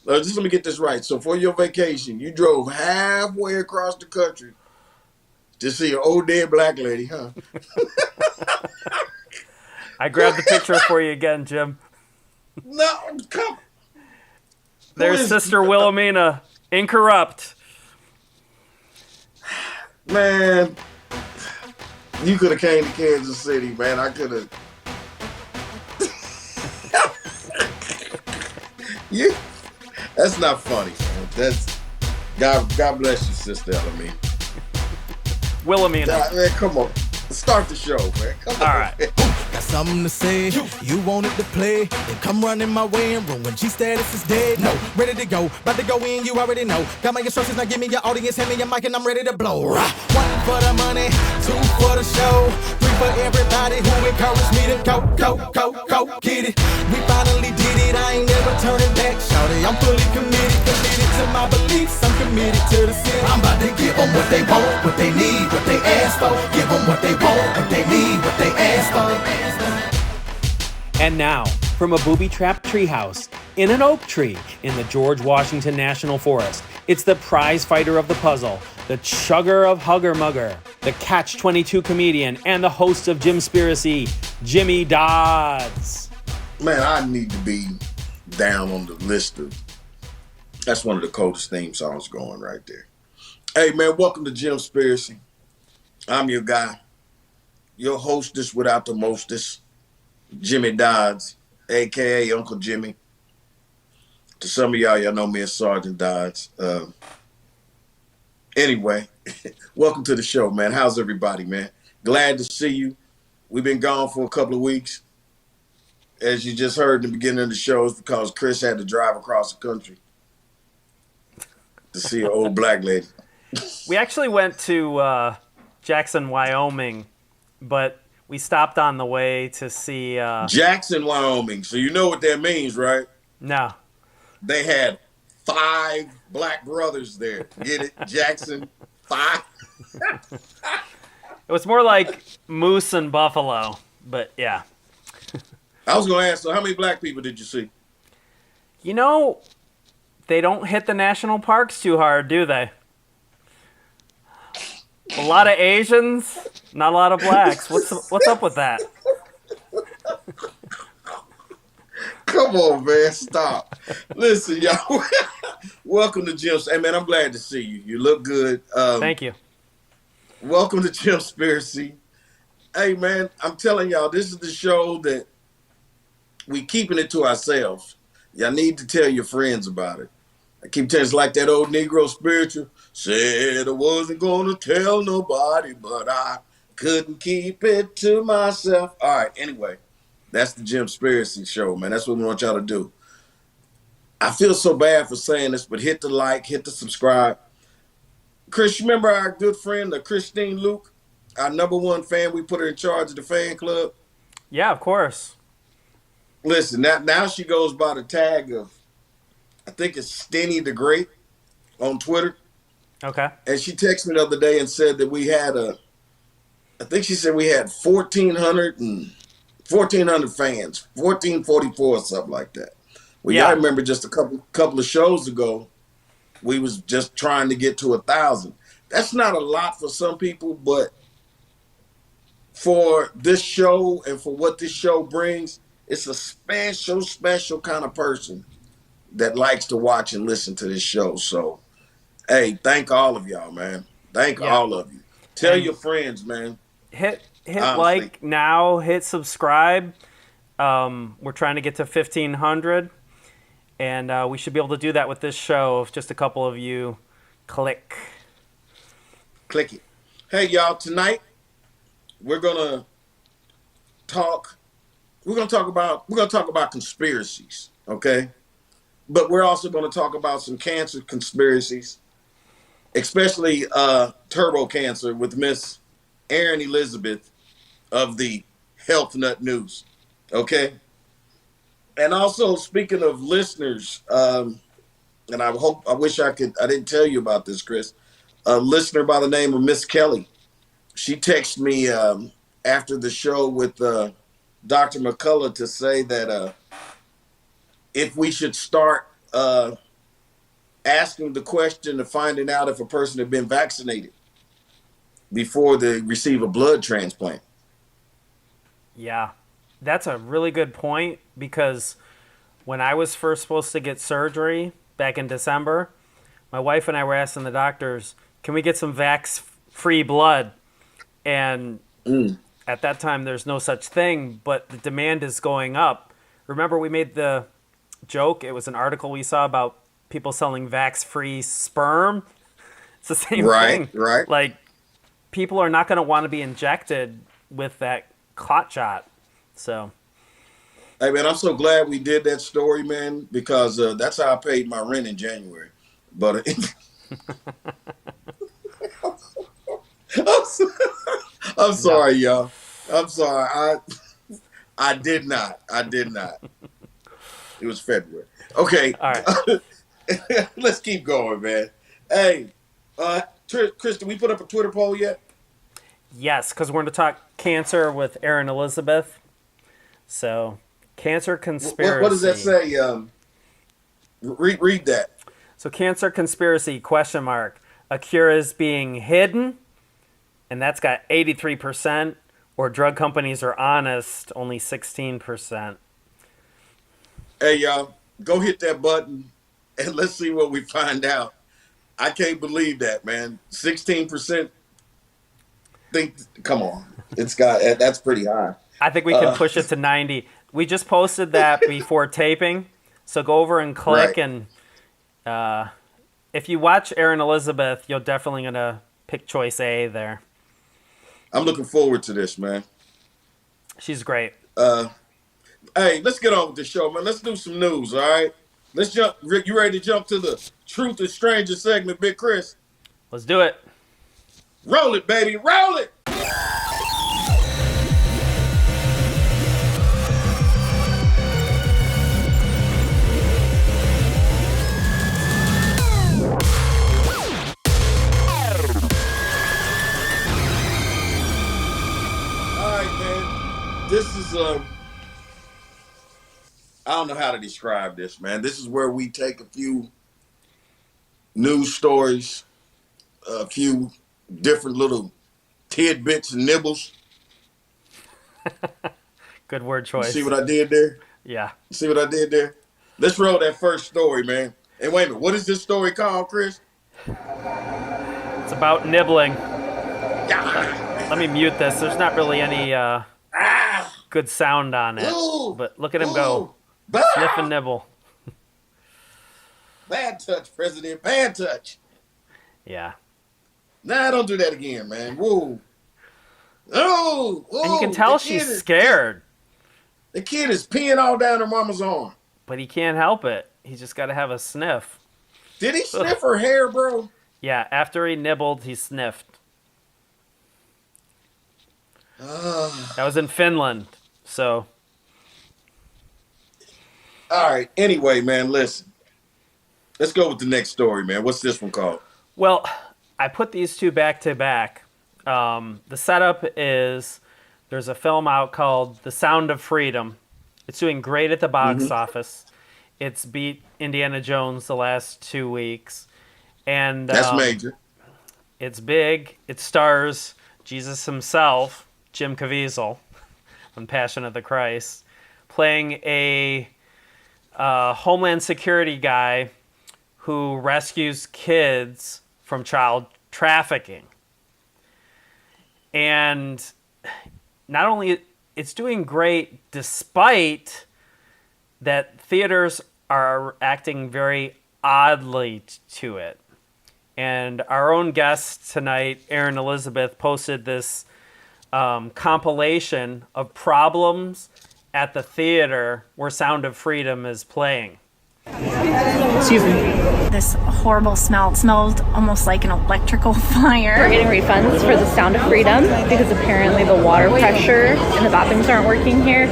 Just let me get this right. So for your vacation, you drove halfway across the country to see an old dead black lady, huh? I grabbed the picture for you again, Jim. No, come. There's Sister Wilhelmina, incorrupt. Man, you could have came to Kansas City, man. I could have. That's not funny, man. That's God bless you, Sister Elamine. Wilhelmina. Man, come on. Start the show, man. Come on. All right. Man. Got something to say, you wanted to play, then come running my way and ruin G status is dead. No, ready to go, about to go in, you already know. Got my instructions, now give me your audience, hand me your mic and I'm ready to blow. One for the money, two for the show, three for everybody who encouraged me to go, get it. We finally did it, I ain't never turning back, shawty. I'm fully committed to my beliefs, I'm committed to the city. I'm about to give them what they want, what they need, what they ask for. Give them what they want, what they need, what they ask for. And now, from a booby-trapped treehouse in an oak tree in the George Washington National Forest, it's the prize fighter of the puzzle, the chugger of Hugger Mugger, the Catch-22 comedian, and the host of JimSpiracy, Jimmy Dodds. Man, I need to be down on the list of. That's one of the coldest theme songs going right there. Hey, man, welcome to JimSpiracy. I'm your guy, your hostess without the mostest, Jimmy Dodds, a.k.a. Uncle Jimmy. To some of y'all know me as Sergeant Dodds. Anyway, welcome to the show, man. How's everybody, man? Glad to see you. We've been gone for a couple of weeks. As you just heard in the beginning of the show, it's because Chris had to drive across the country to see an old black lady. We actually went to Jackson, Wyoming, but we stopped on the way to see... Jackson, Wyoming. So you know what that means, right? No. They had 5 black brothers there. Get it? Jackson, 5. It was more like moose and buffalo, but yeah. I was going to ask, so how many black people did you see? You know, they don't hit the national parks too hard, do they? A lot of Asians, not a lot of blacks. What's up with that? Come on, man. Stop. Listen, y'all. Welcome to Jim's. Hey, man, I'm glad to see you. You look good. Thank you. Welcome to JimSpiracy. Hey, man, I'm telling y'all, this is the show that we keeping it to ourselves. Y'all need to tell your friends about it. I keep telling you, it's like that old Negro spiritual. Said I wasn't going to tell nobody, but I couldn't keep it to myself. All right, anyway, that's the JimSpiracy show, man. That's what we want y'all to do. I feel so bad for saying this, but hit the like, hit the subscribe. Chris, you remember our good friend, Christine Luke, our #1 fan? We put her in charge of the fan club. Yeah, of course. Listen, now she goes by the tag of, I think it's Stenny the Great on Twitter. Okay. And she texted me the other day and said that we had I think she said we had 1,400 fans, 1,444 or something like that. Well, yeah. Y'all remember just a couple of shows ago, we was just trying to get to 1,000. That's not a lot for some people, but for this show and for what this show brings, it's a special kind of person that likes to watch and listen to this show. So, hey, thank all of y'all, man. Thank all of you. Tell your friends, man. Hit like now, hit subscribe. We're trying to get to 1,500, and we should be able to do that with this show if just a couple of you click it. Hey, y'all, tonight we're gonna talk about conspiracies, okay? But we're also going to talk about some cancer conspiracies, especially turbo cancer with Miss Erin Elizabeth of the Health Nut News, okay? And also, speaking of listeners, and I didn't tell you about this, Chris, a listener by the name of Miss Kelly, she texted me after the show with Dr. McCullough to say that if we should start asking the question of finding out if a person had been vaccinated before they receive a blood transplant. Yeah, that's a really good point, because when I was first supposed to get surgery back in December, my wife and I were asking the doctors, can we get some vax-free blood? And at that time, there's no such thing, but the demand is going up. Remember, we made the joke, it was an article we saw about people selling vax-free sperm. It's the same thing. Right. Like, people are not going to want to be injected with that clot shot. So, hey man, I'm so glad we did that story, man, because that's how I paid my rent in January. But I'm sorry, y'all. I'm sorry. I did not. It was February. Okay. All right. Let's keep going, man. Hey, Chris, did we put up a Twitter poll yet? Yes, because we're going to talk cancer with Erin Elizabeth. So, cancer conspiracy. What does that say? Read that. So, cancer conspiracy, ? A cure is being hidden, and that's got 83%, or drug companies are honest, only 16%. Hey, y'all, go hit that button, and let's see what we find out. I can't believe that, man. 16%. Come on. That's pretty high. I think we can push it to 90. We just posted that before taping, so go over and click, right. And if you watch Erin Elizabeth, you're definitely going to pick choice A there. I'm looking forward to this, man. She's great. Hey, let's get on with the show, man. Let's do some news, all right? Let's jump. Rick, you ready to jump to the Truth is Stranger segment, Big Chris? Let's do it. Roll it, baby. Roll it. This is I don't know how to describe this, man. This is where we take a few news stories, a few different little tidbits and nibbles. Good word choice. You see what I did there? Yeah. You see what I did there? Let's roll that first story, man. And wait a minute, what is this story called, Chris? It's about nibbling. Let me mute this. There's not really any good sound on it. But look at him go. Sniff and nibble. Bad touch, President. Bad touch. Yeah. Nah, don't do that again, man. Whoa. Oh, whoa. And you can tell she's scared. The kid is peeing all down her mama's arm. But he can't help it. He's just got to have a sniff. Did he sniff her hair, bro? Yeah, after he nibbled, he sniffed. That was in Finland, so. All right. Anyway, man, listen. Let's go with the next story, man. What's this one called? Well, I put these two back to back. The setup is there's a film out called The Sound of Freedom. It's doing great at the box office. It's beat Indiana Jones the last 2 weeks. And that's major. It's big. It stars Jesus himself, Jim Caviezel, on Passion of the Christ, playing a Homeland Security guy who rescues kids from child trafficking. And not only it's doing great despite that theaters are acting very oddly to it. And our own guest tonight, Erin Elizabeth, posted this compilation of problems at the theater where Sound of Freedom is playing. Excuse me. This horrible smell. It smelled almost like an electrical fire. We're getting refunds for the Sound of Freedom because apparently the water pressure in the bathrooms aren't working here,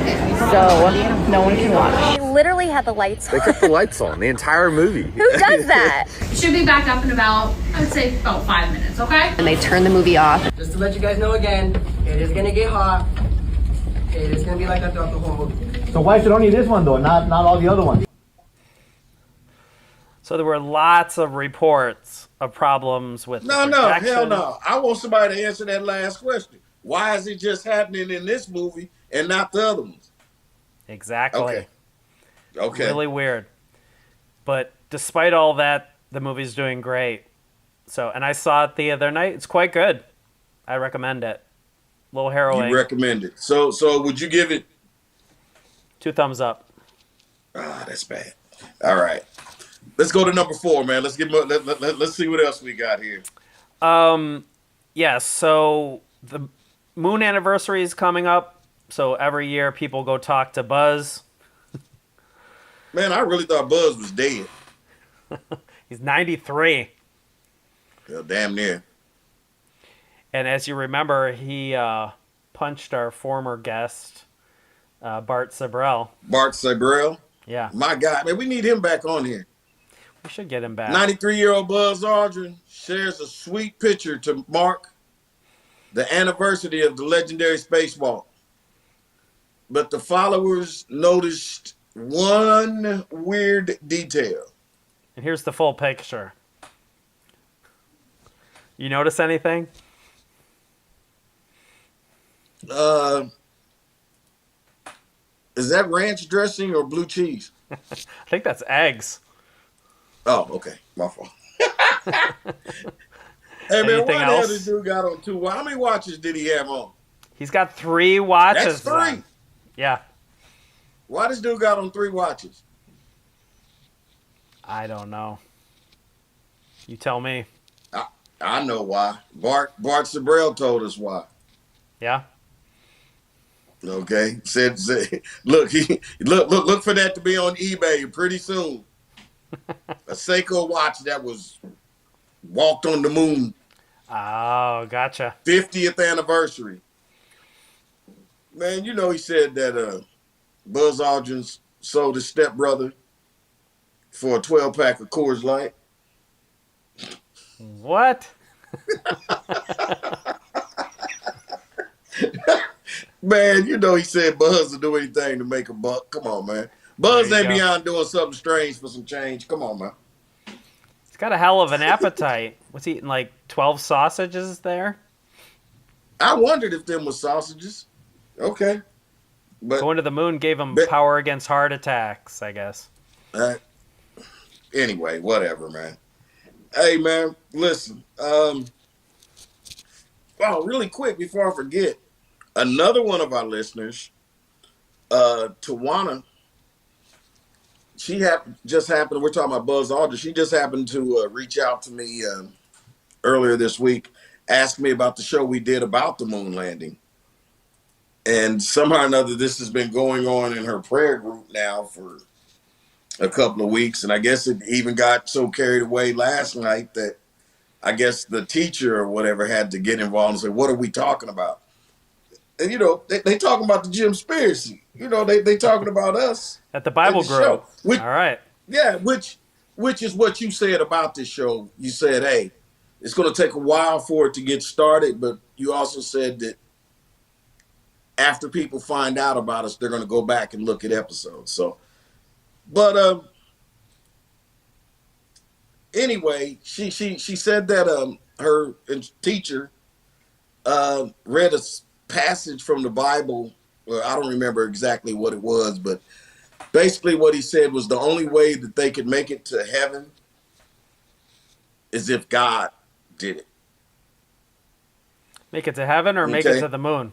so no one can watch. They literally had the lights on. They kept the lights on the entire movie. Who does that? Should be back up in about, I would say, about 5 minutes, okay? And they turn the movie off. Just to let you guys know again, it is gonna get hot. It is gonna be like that throughout the whole movie. So why should only this one though, not all the other ones? So there were lots of reports of problems with No, the projection. hell no. I want somebody to answer that last question. Why is it just happening in this movie and not the other ones? Exactly. Okay. Really weird. But despite all that, the movie's doing great. So, and I saw it the other night. It's quite good. I recommend it. A little harrowing. You recommend it. So would you give it 2 thumbs up? Ah, that's bad. All right. Let's go to number 4, man. Let's see what else we got here. Yeah, so the moon anniversary is coming up. So every year people go talk to Buzz. Man, I really thought Buzz was dead. He's 93. Well, damn near. And as you remember, he punched our former guest, Bart Sabrell. Bart Sabrell? Yeah. My God, man, we need him back on here. We should get him back. 93-year-old Buzz Aldrin shares a sweet picture to mark the anniversary of the legendary spacewalk. But the followers noticed one weird detail. And here's the full picture. You notice anything? Is that ranch dressing or blue cheese? I think that's eggs. Oh, okay. My fault. Hey, man, Anything why the hell else? this dude got on 2? How many watches did he have on? He's got 3 watches. That's 3. Yeah. Why this dude got on 3 watches? I don't know. You tell me. I know why. Bart Sabrell told us why. Yeah. Okay. Said look for that to be on eBay pretty soon. A Seiko watch that was walked on the moon. Oh, gotcha. 50th anniversary. Man, you know he said that Buzz Aldrin sold his stepbrother for a 12-pack of Coors Light. What? Man, you know he said Buzz will do anything to make a buck. Come on, man. Buzz ain't beyond doing something strange for some change. Come on, man. He's got a hell of an appetite. Was he eating like 12 sausages there? I wondered if them was sausages. Okay. But going to the moon gave him power against heart attacks, I guess. Anyway, whatever, man. Hey, man, listen. Really quick before I forget, another one of our listeners, Tawana, just happened, we're talking about Buzz Aldrin, she just happened to reach out to me earlier this week, asked me about the show we did about the moon landing. And somehow or another, this has been going on in her prayer group now for a couple of weeks. And I guess it even got so carried away last night that I guess the teacher or whatever had to get involved and say, what are we talking about? And, you know, they talking about the JimSpiracy. You know, they talking about us. At the Bible group. All right. Yeah, which is what you said about this show. You said, hey, it's going to take a while for it to get started, but you also said that after people find out about us, they're going to go back and look at episodes. So, but anyway, she said that her teacher read a passage from the Bible. Well, I don't remember exactly what it was, but basically what he said was the only way that they could make it to heaven is if God did it. Make it to heaven or make it to the moon?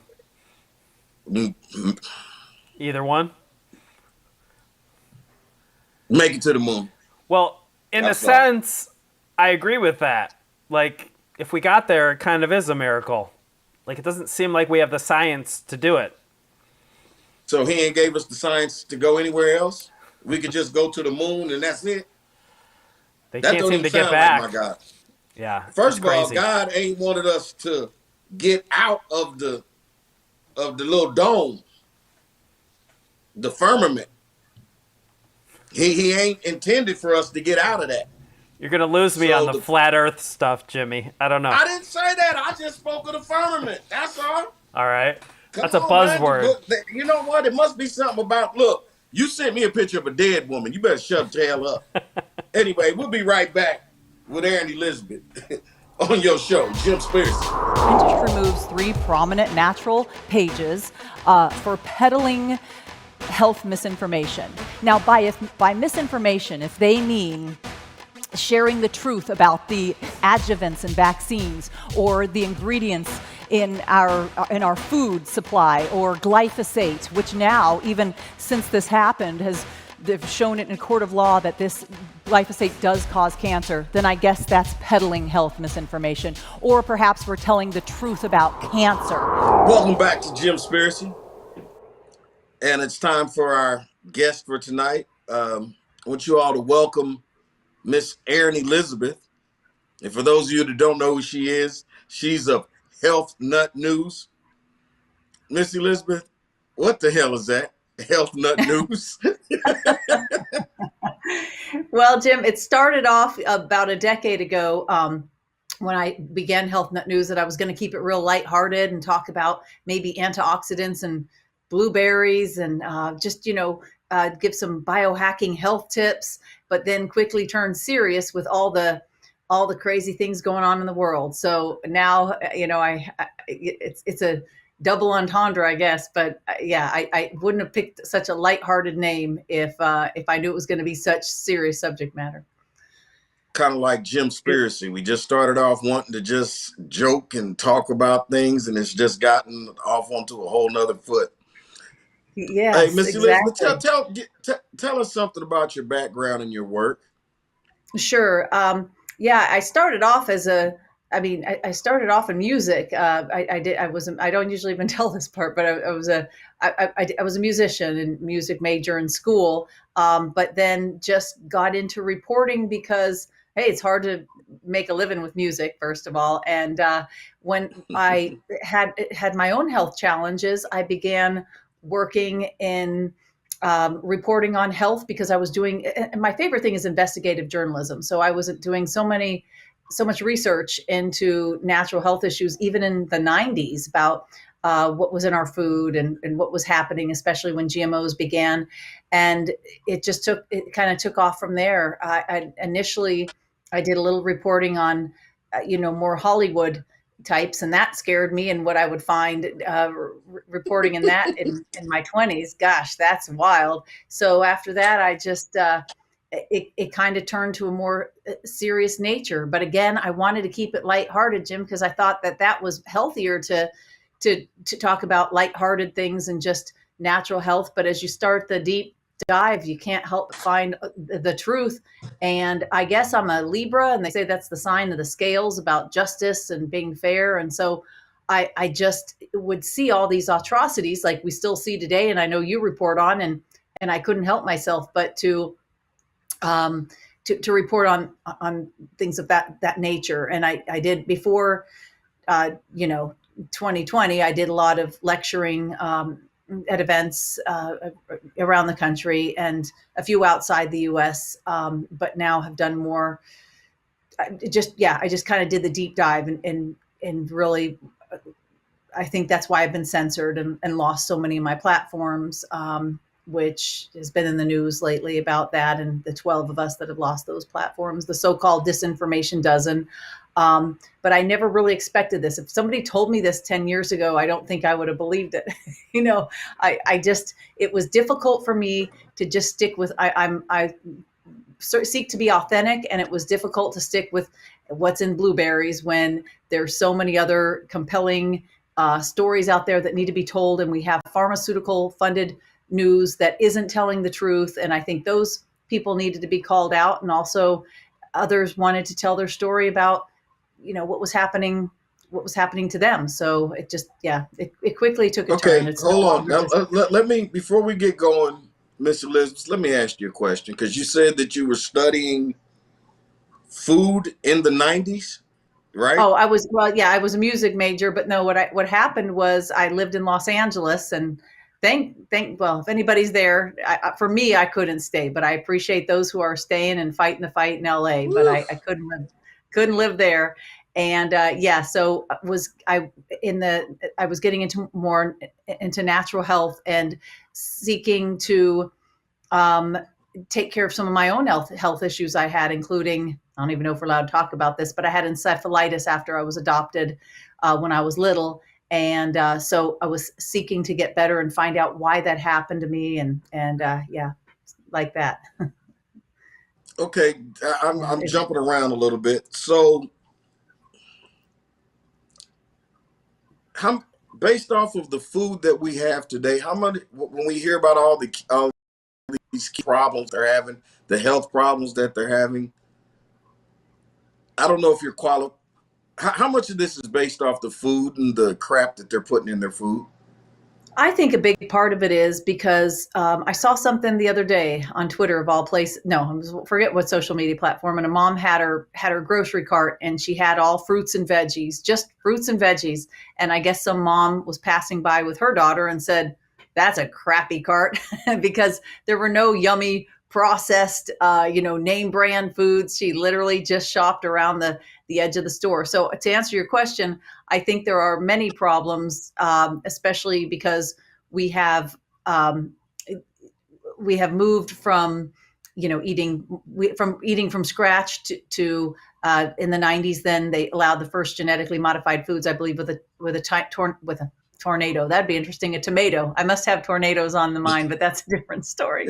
Either one? Make it to the moon. Well, in a sense, I agree with that. Like, if we got there, it kind of is a miracle. Like, it doesn't seem like we have the science to do it. So he ain't gave us the science to go anywhere else? We could just go to the moon and that's it? They can't seem to get back. Like my God. Yeah. First of all, God ain't wanted us to get out of the little dome, the firmament. He ain't intended for us to get out of that. You're going to lose me on the flat earth stuff, Jimmy. I don't know. I didn't say that. I just spoke of the firmament. That's all. All right. That's a buzzword. Man. You know what? It must be something about, look, you sent me a picture of a dead woman. You better shut the hell up. Anyway, we'll be right back with Erin Elizabeth on your show, JimSpiracy. Pinterest removes 3 prominent natural pages for peddling health misinformation. Now, by misinformation, if they mean sharing the truth about the adjuvants in vaccines or the ingredients in our food supply or glyphosate, which now, even since this happened, they've shown it in a court of law that this glyphosate does cause cancer, then I guess that's peddling health misinformation. Or perhaps we're telling the truth about cancer. Welcome back to JimSpiracy. And it's time for our guest for tonight. I want you all to welcome Miss Erin Elizabeth. And for those of you that don't know who she is, she's of Health Nut News. Miss Elizabeth, what the hell is that? Health Nut News? Well, Jim, it started off about a decade ago when I began Health Nut News that I was going to keep it real lighthearted and talk about maybe antioxidants and blueberries and give some biohacking health tips, but then quickly turned serious with all the crazy things going on in the world. So now, it's a double entendre, I guess. But I wouldn't have picked such a lighthearted name if I knew it was going to be such serious subject matter. Kind of like JimSpiracy. We just started off wanting to just joke and talk about things, and it's just gotten off onto a whole nother foot. Yes, hey, Miss exactly. Elizabeth, tell us something about your background and your work. Sure. I started off I started off in music. I don't usually even tell this part, but I was a musician and music major in school. But then just got into reporting because, hey, it's hard to make a living with music, first of all. And when I had my own health challenges, I began working in reporting on health because I was doing, and my favorite thing is investigative journalism. So I was doing so much research into natural health issues, even in the 90s, about what was in our food and what was happening, especially when GMOs began. And it kind of took off from there. Initially, I did a little reporting on, more Hollywood types, and that scared me. And what I would find reporting in that in my 20s, gosh, that's wild. So after that, I just it kind of turned to a more serious nature. But again, I wanted to keep it lighthearted, Jim, because I thought that was healthier to talk about lighthearted things and just natural health. But as you start the deep dive, you can't help but find the truth. And I guess I'm a Libra, and they say that's the sign of the scales about justice and being fair. And so I just would see all these atrocities like we still see today. And I know you report on, and I couldn't help myself but to report on things of that nature. And I did before, 2020, I did a lot of lecturing at events around the country and a few outside the US, but now have done more. I just kind of did the deep dive and really, I think that's why I've been censored and lost so many of my platforms, which has been in the news lately about that, and the 12 of us that have lost those platforms, the so-called disinformation dozen. But I never really expected this. If somebody told me this 10 years ago, I don't think I would have believed it. It was difficult for me to just stick with, I seek to be authentic, and it was difficult to stick with what's in blueberries when there's so many other compelling stories out there that need to be told. And we have pharmaceutical funded news that isn't telling the truth. And I think those people needed to be called out. And also others wanted to tell their story about, what was happening to them. So it just, it quickly took a turn. Okay, hold on. Now, let me, before we get going, Miss Elizabeth, let me ask you a question, because you said that you were studying food in the 90s, right? Oh, I was a music major, but no, what happened was I lived in Los Angeles, and if anybody's there, for me, I couldn't stay, but I appreciate those who are staying and fighting the fight in LA, but I couldn't live there. And so I was getting more into natural health and seeking to take care of some of my own health issues I had, including, I don't even know if we're allowed to talk about this, but I had encephalitis after I was adopted when I was little. And so I was seeking to get better and find out why that happened to me. And yeah, like that. Okay, I'm jumping around a little bit. So, based off of the food that we have today, how much, when we hear about all these problems they're having, the health problems that they're having, I don't know if you're qualified. How much of this is based off the food and the crap that they're putting in their food? I think a big part of it is because I saw something the other day on Twitter, of all places. No, forget what social media platform. And a mom had her grocery cart, and she had all fruits and veggies, just fruits and veggies. And I guess some mom was passing by with her daughter and said, "That's a crappy cart," because there were no yummy processed, name brand foods. She literally just shopped around the edge of the store. So to answer your question, I think there are many problems, especially because we have moved from eating from scratch to in the 90s. Then they allowed the first genetically modified foods, I believe, with a tornado. That'd be interesting. A tomato. I must have tornadoes on the mind, but that's a different story.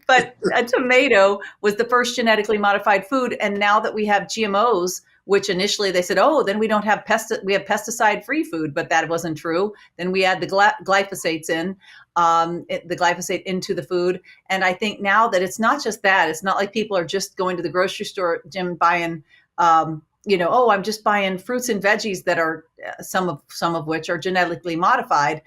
But a tomato was the first genetically modified food. And now that we have GMOs, which initially they said, oh, then we don't have we have pesticide-free food, but that wasn't true. Then we add the glyphosates the glyphosate into the food. And I think now that it's not just that, it's not like people are just going to the grocery store, Jim, buying, I'm just buying fruits and veggies that are some of which are genetically modified,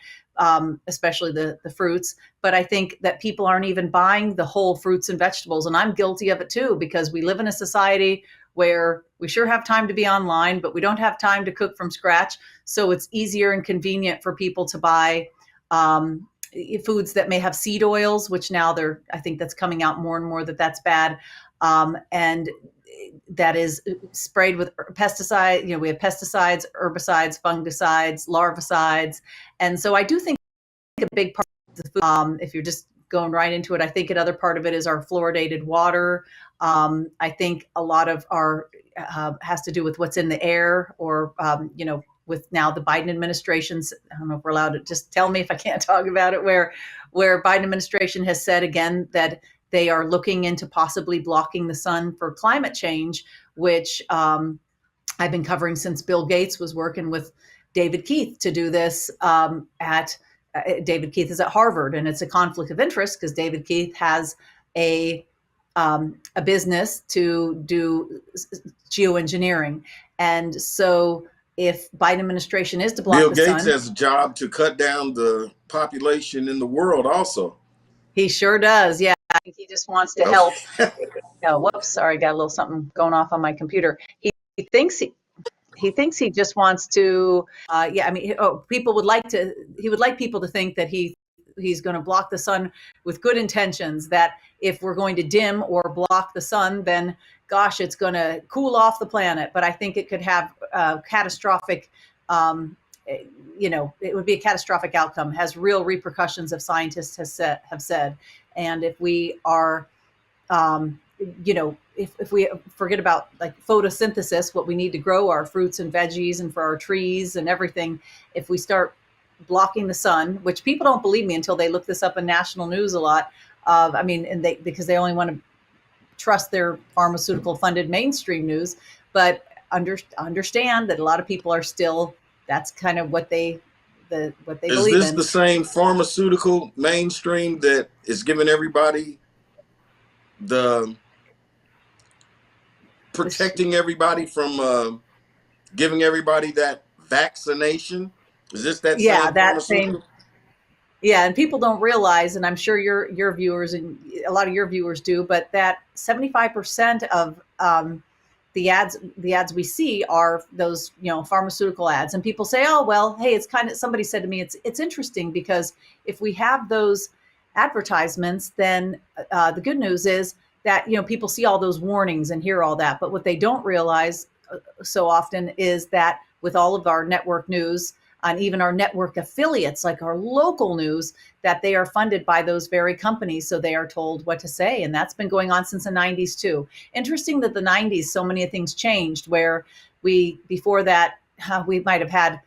especially the fruits. But I think that people aren't even buying the whole fruits and vegetables. And I'm guilty of it too, because we live in a society where we sure have time to be online, but we don't have time to cook from scratch. So it's easier and convenient for people to buy foods that may have seed oils, which now I think that's coming out more and more that's bad. And that is sprayed with pesticide. We have pesticides, herbicides, fungicides, larvicides. And so I do think a big part of the food, if you're just going right into it, I think another part of it is our fluoridated water. I think a lot of our has to do with what's in the air, or with now the Biden administration's, I don't know if we're allowed to, just tell me if I can't talk about it, where Biden administration has said again that they are looking into possibly blocking the sun for climate change, which I've been covering since Bill Gates was working with David Keith to do this David Keith is at Harvard, and it's a conflict of interest because David Keith has a business to do geoengineering. And so if Biden administration is to block Bill the Gates sun, has a job to cut down the population in the world also. He sure does. Yeah. I think he just wants to help. Oh, whoops. Sorry. Got a little something going off on my computer. He thinks he just wants to, people would like to, he would like people to think that he's going to block the sun with good intentions, that if we're going to dim or block the sun, then gosh, it's going to cool off the planet. But I think it could have catastrophic, it would be a catastrophic outcome, has real repercussions, if scientists have said. And if we are, if we forget about like photosynthesis, what we need to grow our fruits and veggies and for our trees and everything, if we start blocking the sun, which people don't believe me until they look this up in national news a lot, because they only want to trust their pharmaceutical funded mainstream news, but understand that a lot of people are still, that's kind of what they believe in. Is this the same pharmaceutical mainstream that is giving everybody protecting everybody from giving everybody that vaccination? Is this that same pharmaceutical? Yeah, and people don't realize, and I'm sure your viewers and a lot of your viewers do, but that 75% of the ads we see are those, pharmaceutical ads. And people say, oh, well, hey, it's kind of, somebody said to me, it's interesting because if we have those advertisements, then the good news is that, people see all those warnings and hear all that. But what they don't realize so often is that with all of our network news, on even our network affiliates, like our local news, that they are funded by those very companies. So they are told what to say. And that's been going on since the 90s too. Interesting that the 90s, so many things changed where before that, we might have had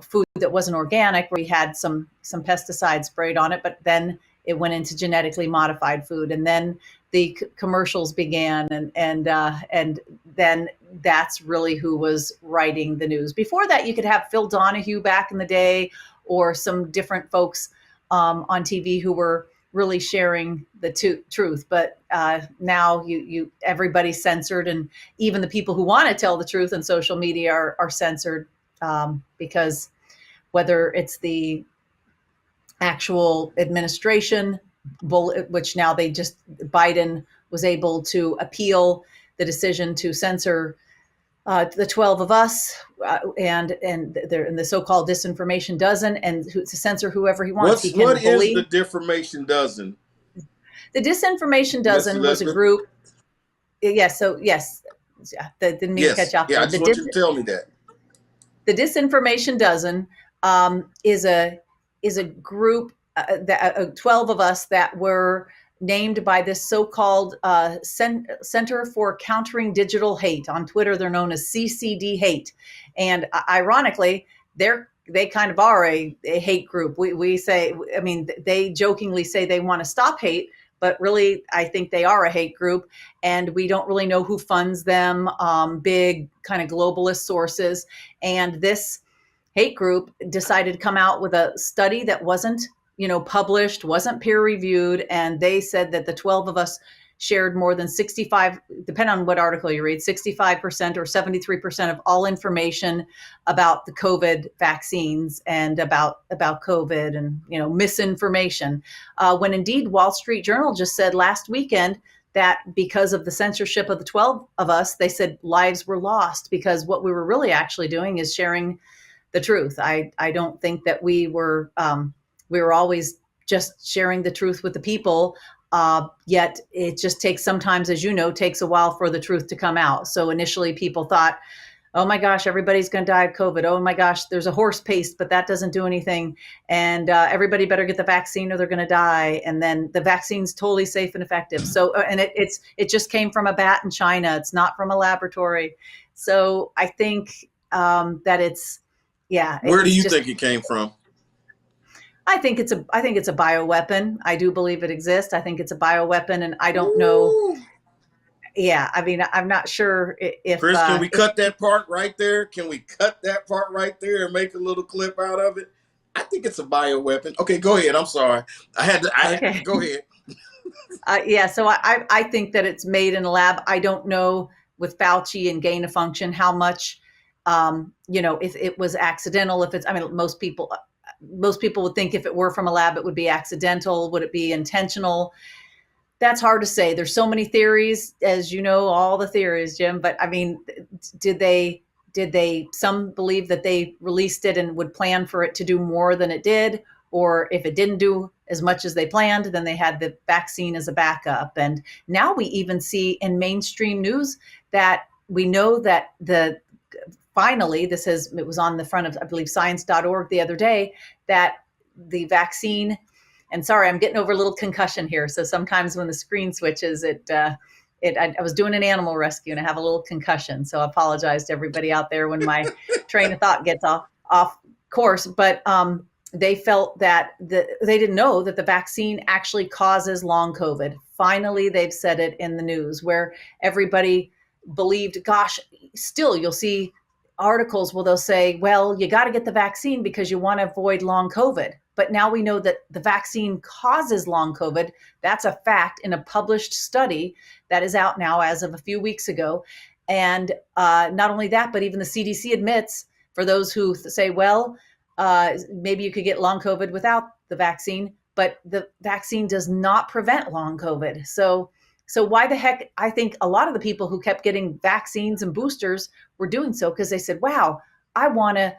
food that wasn't organic, where we had some pesticides sprayed on it, but then it went into genetically modified food. And then the commercials began, and then that's really who was writing the news. Before that, you could have Phil Donahue back in the day, or some different folks on TV who were really sharing the truth. But now everybody's censored, and even the people who want to tell the truth on social media are censored, because whether it's the actual administration, which now Biden was able to appeal the decision to censor the 12 of us, and the so-called disinformation dozen, and to censor whoever he wants. What is the disinformation dozen? The disinformation dozen was a group. Yes. So yes, didn't mean to catch off. Yeah, I just want you to tell me that. The disinformation dozen is a group, 12 of us that were named by this so-called Center for Countering Digital Hate. On Twitter, they're known as CCD Hate. And ironically, they kind of are a hate group. We say, I mean, they jokingly say they want to stop hate, but really, I think they are a hate group, and we don't really know who funds them, big kind of globalist sources. And this hate group decided to come out with a study that wasn't, published, wasn't peer reviewed. And they said that the 12 of us shared more than 65, depending on what article you read, 65% or 73% of all information about the COVID vaccines and about COVID, and, misinformation. When indeed Wall Street Journal just said last weekend that because of the censorship of the 12 of us, they said lives were lost, because what we were really actually doing is sharing the truth. I don't think that we were always just sharing the truth with the people. Yet it just takes, sometimes, as takes a while for the truth to come out. So initially people thought, oh my gosh, everybody's going to die of COVID. Oh my gosh, there's a horse paste, but that doesn't do anything. And everybody better get the vaccine or they're going to die. And then the vaccine's totally safe and effective. So, and it just came from a bat in China. It's not from a laboratory. So I think that it's, yeah. Where do you think it came from? I think it's a bioweapon. I do believe it exists. I think it's a bioweapon, and I don't know. Yeah, I mean, I'm not sure if. Chris, can we cut that part right there? Can we cut that part right there and make a little clip out of it? I think it's a bioweapon. Okay, go ahead. I'm sorry. Okay. Go ahead. Yeah, so I think that it's made in a lab. I don't know with Fauci and gain of function how much, if it was accidental. If it's, I mean, most people would think if it were from a lab, it would be accidental. Would it be intentional? That's hard to say. There's so many theories, as you know, all the theories, Jim. But I mean, some believe that they released it and would plan for it to do more than it did, or if it didn't do as much as they planned, then they had the vaccine as a backup. And now we even see in mainstream news that we know that finally, it was on the front of, I believe, science.org the other day, that the vaccine, and sorry, I'm getting over a little concussion here. So sometimes when the screen switches, I was doing an animal rescue and I have a little concussion. So I apologize to everybody out there when my train of thought gets off course. But they felt that they didn't know that the vaccine actually causes long COVID. Finally, they've said it in the news, where everybody believed, gosh, still you'll see articles where they'll say, well, you got to get the vaccine because you want to avoid long COVID. But now we know that the vaccine causes long COVID. That's a fact in a published study that is out now as of a few weeks ago. And not only that, but even the CDC admits, for those who say, well, maybe you could get long COVID without the vaccine, but the vaccine does not prevent long COVID. So why the heck? I think a lot of the people who kept getting vaccines and boosters were doing so because they said, wow, I want to,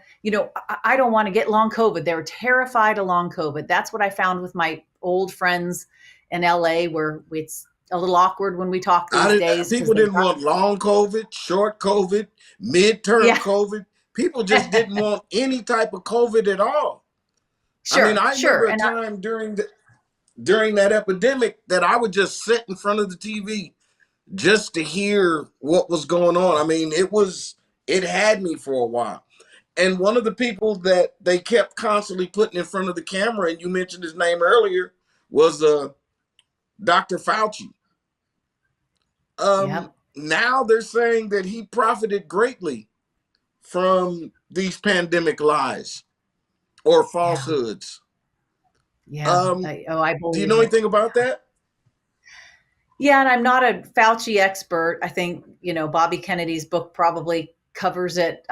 I don't want to get long COVID. They were terrified of long COVID. That's what I found with my old friends in LA, where it's a little awkward when we talk these days. People didn't want long COVID, short COVID, midterm COVID. People just didn't want any type of COVID at all. Sure, I mean, I sure. remember a time during that epidemic that I would just sit in front of the TV just to hear what was going on. I mean, it had me for a while. And one of the people that they kept constantly putting in front of the camera, and you mentioned his name earlier, was Dr. Fauci. Now they're saying that he profited greatly from these pandemic lies or falsehoods. I believe do you know anything about that? Yeah, and I'm not a Fauci expert. I think, Bobby Kennedy's book probably covers it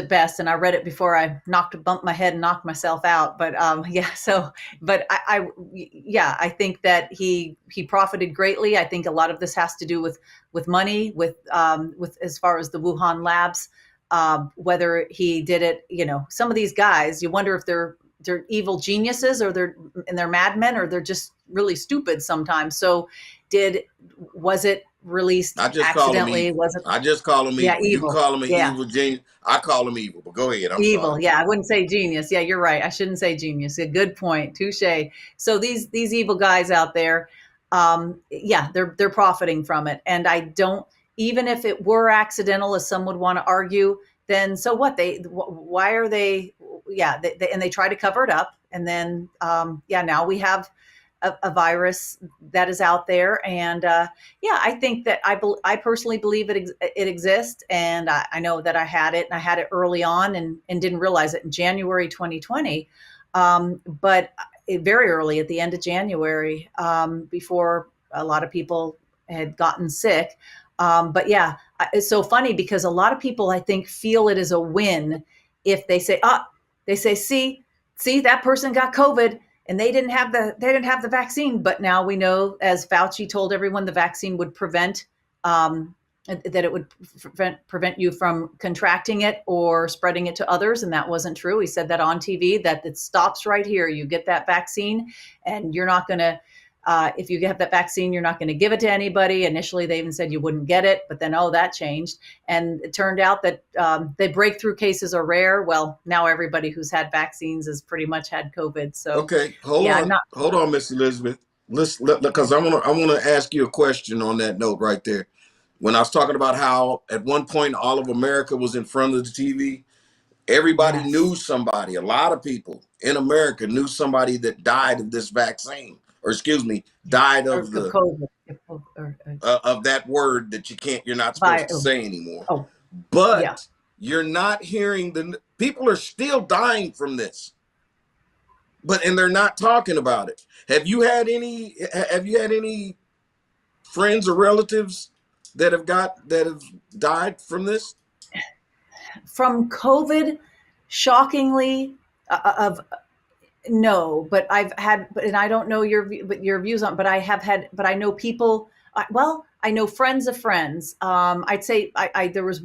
best. And I read it before I bumped my head and knocked myself out. But I think that he profited greatly. I think a lot of this has to do with money, with as far as the Wuhan labs, whether he did it, some of these guys, you wonder if they're evil geniuses or they're madmen or they're just really stupid sometimes. So was it released accidentally? I just call him evil. Yeah, evil. You can call him an evil genius. I call him evil, but go ahead. I'm evil. sorry. Yeah, I wouldn't say genius. Yeah, you're right. I shouldn't say genius. A good point. Touche. So these evil guys out there, they're profiting from it. And I don't, even if it were accidental, as some would want to argue, then so what? Why are they? Yeah, and they try to cover it up. And then, now we have a virus that is out there. And I think that I personally believe it exists. And I know that I had it, and I had it early on and didn't realize it in January 2020. But very early at the end of January, before a lot of people had gotten sick. It's so funny because a lot of people, I think, feel it is a win if they say, see, that person got COVID and they didn't have the vaccine. But now we know, as Fauci told everyone, the vaccine would prevent you from contracting it or spreading it to others. And that wasn't true. He said that on TV, that it stops right here. You get that vaccine and you're not going to, if you have that vaccine, you're not going to give it to anybody. Initially, they even said you wouldn't get it, but then, that changed. And it turned out that the breakthrough cases are rare. Well, now everybody who's had vaccines has pretty much had COVID. So, okay, hold on, Miss Elizabeth. Because I want to ask you a question on that note right there. When I was talking about how at one point all of America was in front of the TV, everybody knew somebody. A lot of people in America knew somebody that died of this vaccine. Or died of the COVID, of that word that you're not supposed to say anymore. You're not hearing people are still dying from this, and they're not talking about it. Have you had any friends or relatives that have died from this? From COVID, shockingly, no, but I've had, and I don't know your views on, but I have had, but I know people, I know friends of friends. I'd say there was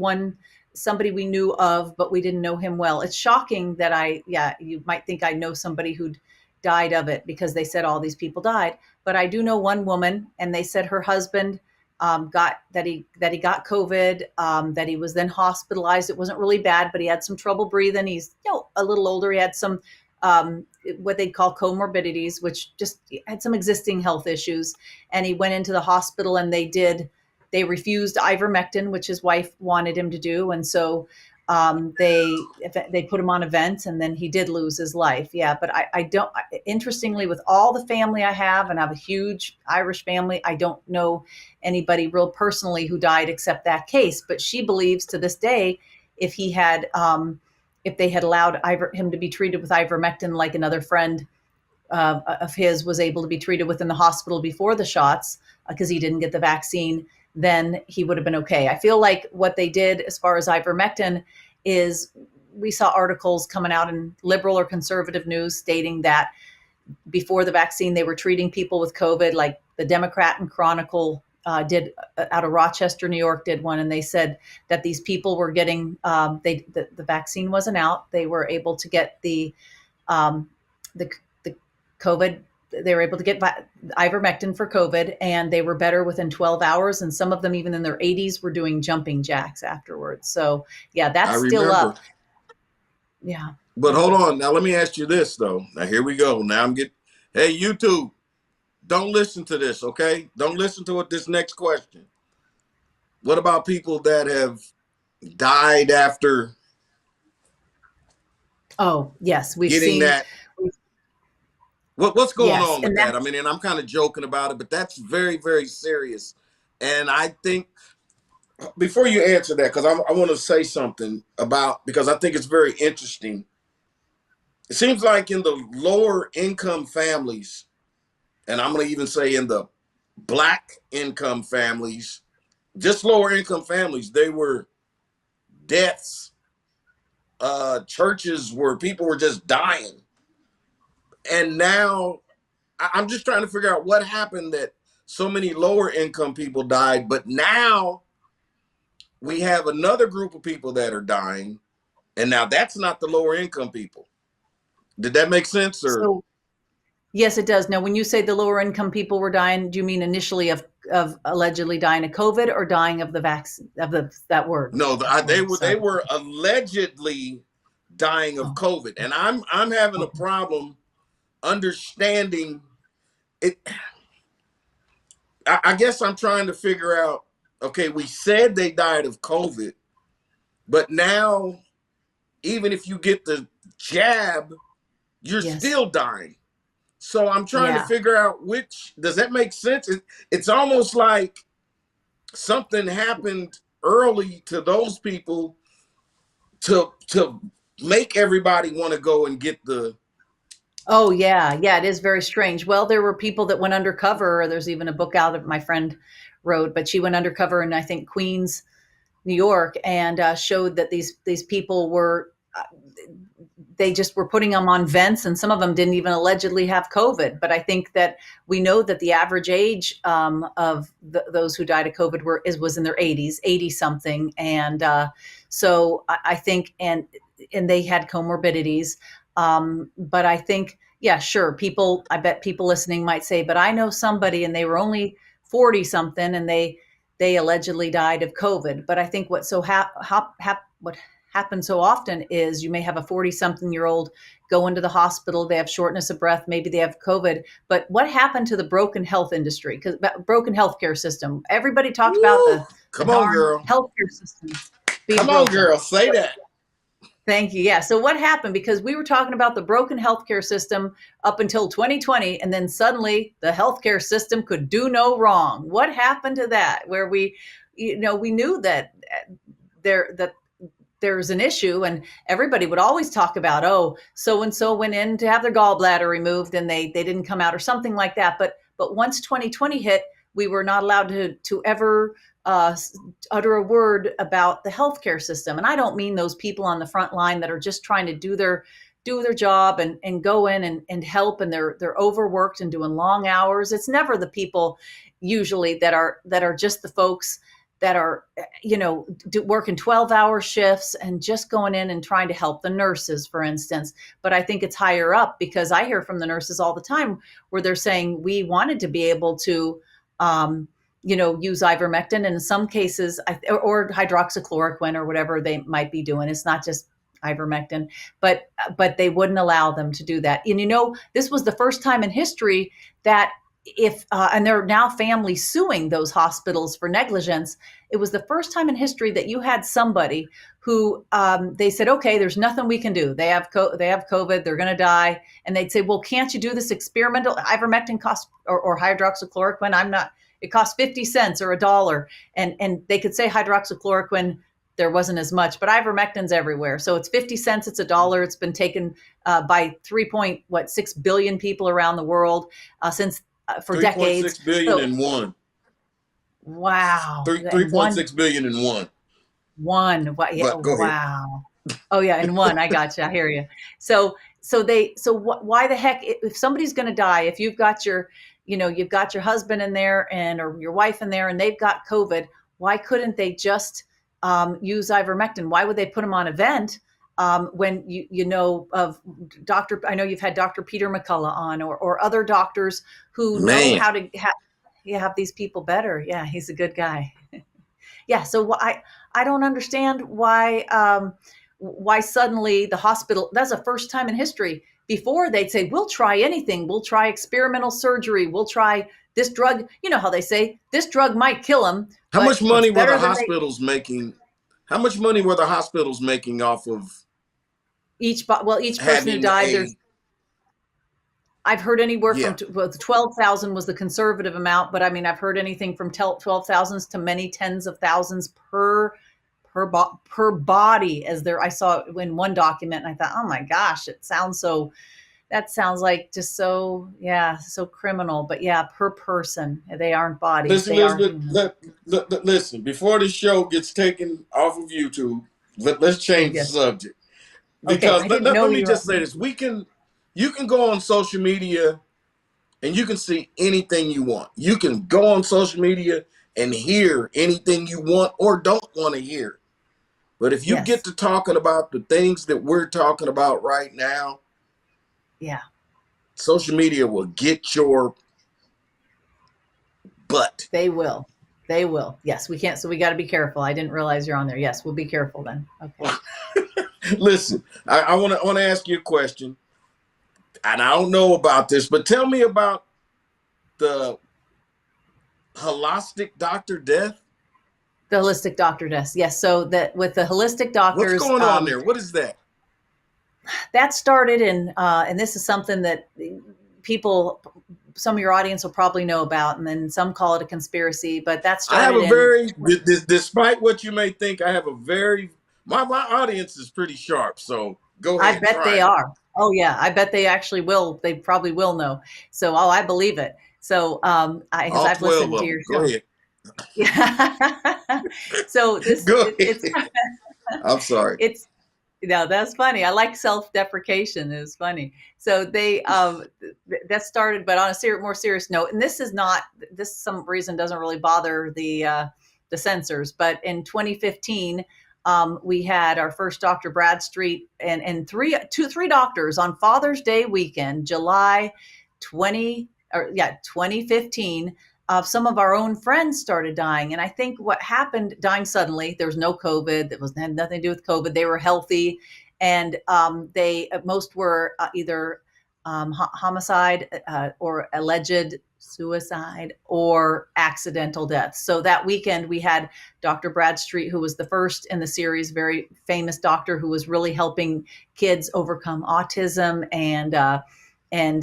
somebody we knew of, but we didn't know him well. It's shocking that you might think I know somebody who died of it because they said all these people died, but I do know one woman, and they said her husband got COVID, that he was then hospitalized. It wasn't really bad, but he had some trouble breathing. He's a little older. He had some what they call comorbidities, which just had some existing health issues. And he went into the hospital, and they refused ivermectin, which his wife wanted him to do. And so they put him on a vent, and then he did lose his life. Yeah. But I don't, interestingly, with all the family I have, and I have a huge Irish family, I don't know anybody real personally who died except that case. But she believes to this day, if he had, if they had allowed him to be treated with ivermectin, like another friend of his was able to be treated with in the hospital before the shots, because he didn't get the vaccine, then he would have been okay. I feel like what they did as far as ivermectin is, we saw articles coming out in liberal or conservative news stating that before the vaccine, they were treating people with COVID, like the Democrat and Chronicle did out of Rochester, New York, did one, and they said that these people were getting the vaccine wasn't out. They were able to get the COVID they were able to get ivermectin for COVID, and they were better within 12 hours. And some of them, even in their 80s, were doing jumping jacks afterwards. So yeah, that's still up. Yeah. But hold on. Now, let me ask you this, though. Now, here we go. Now hey, YouTube, don't listen to this, okay? Don't listen to this next question. What about people that have died after? Oh, yes. We've getting seen that. What's going on with and that? I mean, and I'm kind of joking about it, but that's very, very serious. And I think, before you answer that, because I want to say something about, because I think it's very interesting. It seems like in the lower income families, and I'm going to even say in the Black income families, just lower income families, they were deaths, churches where people were just dying. And now I'm just trying to figure out what happened that so many lower income people died, but now we have another group of people that are dying, and now that's not the lower income people. Did that make sense? Or so, yes, it does. Now, when you say the lower income people were dying, do you mean initially of allegedly dying of COVID, or dying of the vaccine, that word? No, they were allegedly dying of COVID, and I'm having a problem understanding it. I guess I'm trying to figure out, okay, we said they died of COVID, but now even if you get the jab, you're still dying. So I'm trying to figure out does that make sense? It's almost like something happened early to those people to make everybody want to go and get the. Oh, yeah. Yeah, it is very strange. Well, there were people that went undercover. There's even a book out that my friend wrote, but she went undercover in, I think, Queens, New York, and showed that these people were, they just were putting them on vents, and some of them didn't even allegedly have COVID. But I think that we know that the average age of those who died of COVID was in their 80s, 80 something. And so I think, and they had comorbidities. But I think, yeah, sure. I bet people listening might say, but I know somebody and they were only 40 something and they allegedly died of COVID. But I think what happens so often is you may have a 40 something year old go into the hospital. They have shortness of breath. Maybe they have COVID. But what happened to the broken health industry? Because broken healthcare system, everybody talked about the healthcare system. Come on, girl. Say that. Thank you. Yeah. So what happened? Because we were talking about the broken healthcare system up until 2020, and then suddenly the healthcare system could do no wrong. What happened to that? Where we knew that there's an issue, and everybody would always talk about, oh, so and so went in to have their gallbladder removed and they didn't come out, or something like that. But once 2020 hit, we were not allowed to ever utter a word about the healthcare system. And I don't mean those people on the front line that are just trying to do their job and go in and help, and they're overworked and doing long hours. It's never the people usually that are just the folks that are, working 12-hour shifts and just going in and trying to help, the nurses, for instance. But I think it's higher up, because I hear from the nurses all the time where they're saying, we wanted to be able to use ivermectin, and in some cases, or hydroxychloroquine or whatever they might be doing. It's not just ivermectin, but they wouldn't allow them to do that. And this was the first time in history that and there are now families suing those hospitals for negligence. It was the first time in history that you had somebody who they said, okay, there's nothing we can do. They have COVID, they're going to die. And they'd say, well, can't you do this experimental ivermectin cost or hydroxychloroquine? It costs 50 cents or $1. And they could say hydroxychloroquine, there wasn't as much, but ivermectin's everywhere. So it's 50 cents, it's $1. It's been taken by 3.6 billion people around the world since for decades. 3.6 billion in one. Wow. 3.6 billion in one. One. Wow. Oh yeah, in one. I got you. I hear you. So why the heck, if somebody's going to die, if you've got your husband in there or your wife in there and they've got COVID, why couldn't they just use ivermectin? Why would they put them on a vent when you know of I know you've had Dr. Peter McCullough on, or other doctors who know how to have these people better. Yeah, he's a good guy. Yeah, so I don't understand why suddenly the hospital, that's the first time in history. Before they'd say, we'll try anything. We'll try experimental surgery. We'll try this drug. You know how they say this drug might kill him. How much money were the hospitals making? How much money were the hospitals making off of each person who died? I've heard anywhere from 12,000 was the conservative amount, but I mean, I've heard anything from 12,000s to many tens of thousands per body. I saw in one document, and I thought, oh my gosh, that sounds like just so criminal. But yeah, per person, they aren't bodies. Listen, before the show gets taken off of YouTube, let's change the subject. Because let me just say this. You can go on social media and you can see anything you want. You can go on social media and hear anything you want or don't want to hear. But if you get to talking about the things that we're talking about right now, social media will get your butt. They will. Yes, we can't. So we got to be careful. I didn't realize you're on there. Yes, we'll be careful then. Okay. Listen, I want to ask you a question. And I don't know about this, but tell me about the holistic doctor death. The holistic doctor death. Yes. So that with the holistic doctors, what's going on there? What is that? That started and this is something that some of your audience will probably know about, and then some call it a conspiracy, but that started despite what you may think, I have my audience is pretty sharp. So go ahead. I bet they are. Oh yeah, I bet they actually will. They probably will know. So, I believe it. So, I've listened to your show. Go ahead. Yeah. So I'm sorry. That's funny. I like self-deprecation. It was funny. So they that started, but on a more serious note. And this some reason doesn't really bother the censors. But in 2015. We had our first Dr. Bradstreet and three doctors on Father's Day weekend, July 2015. Some of our own friends started dying. And I think what happened, dying suddenly, there was no COVID. It had nothing to do with COVID. They were healthy. And most were either homicide or alleged suicide or accidental death. So that weekend we had Dr. Bradstreet, who was the first in the series, very famous doctor who was really helping kids overcome autism and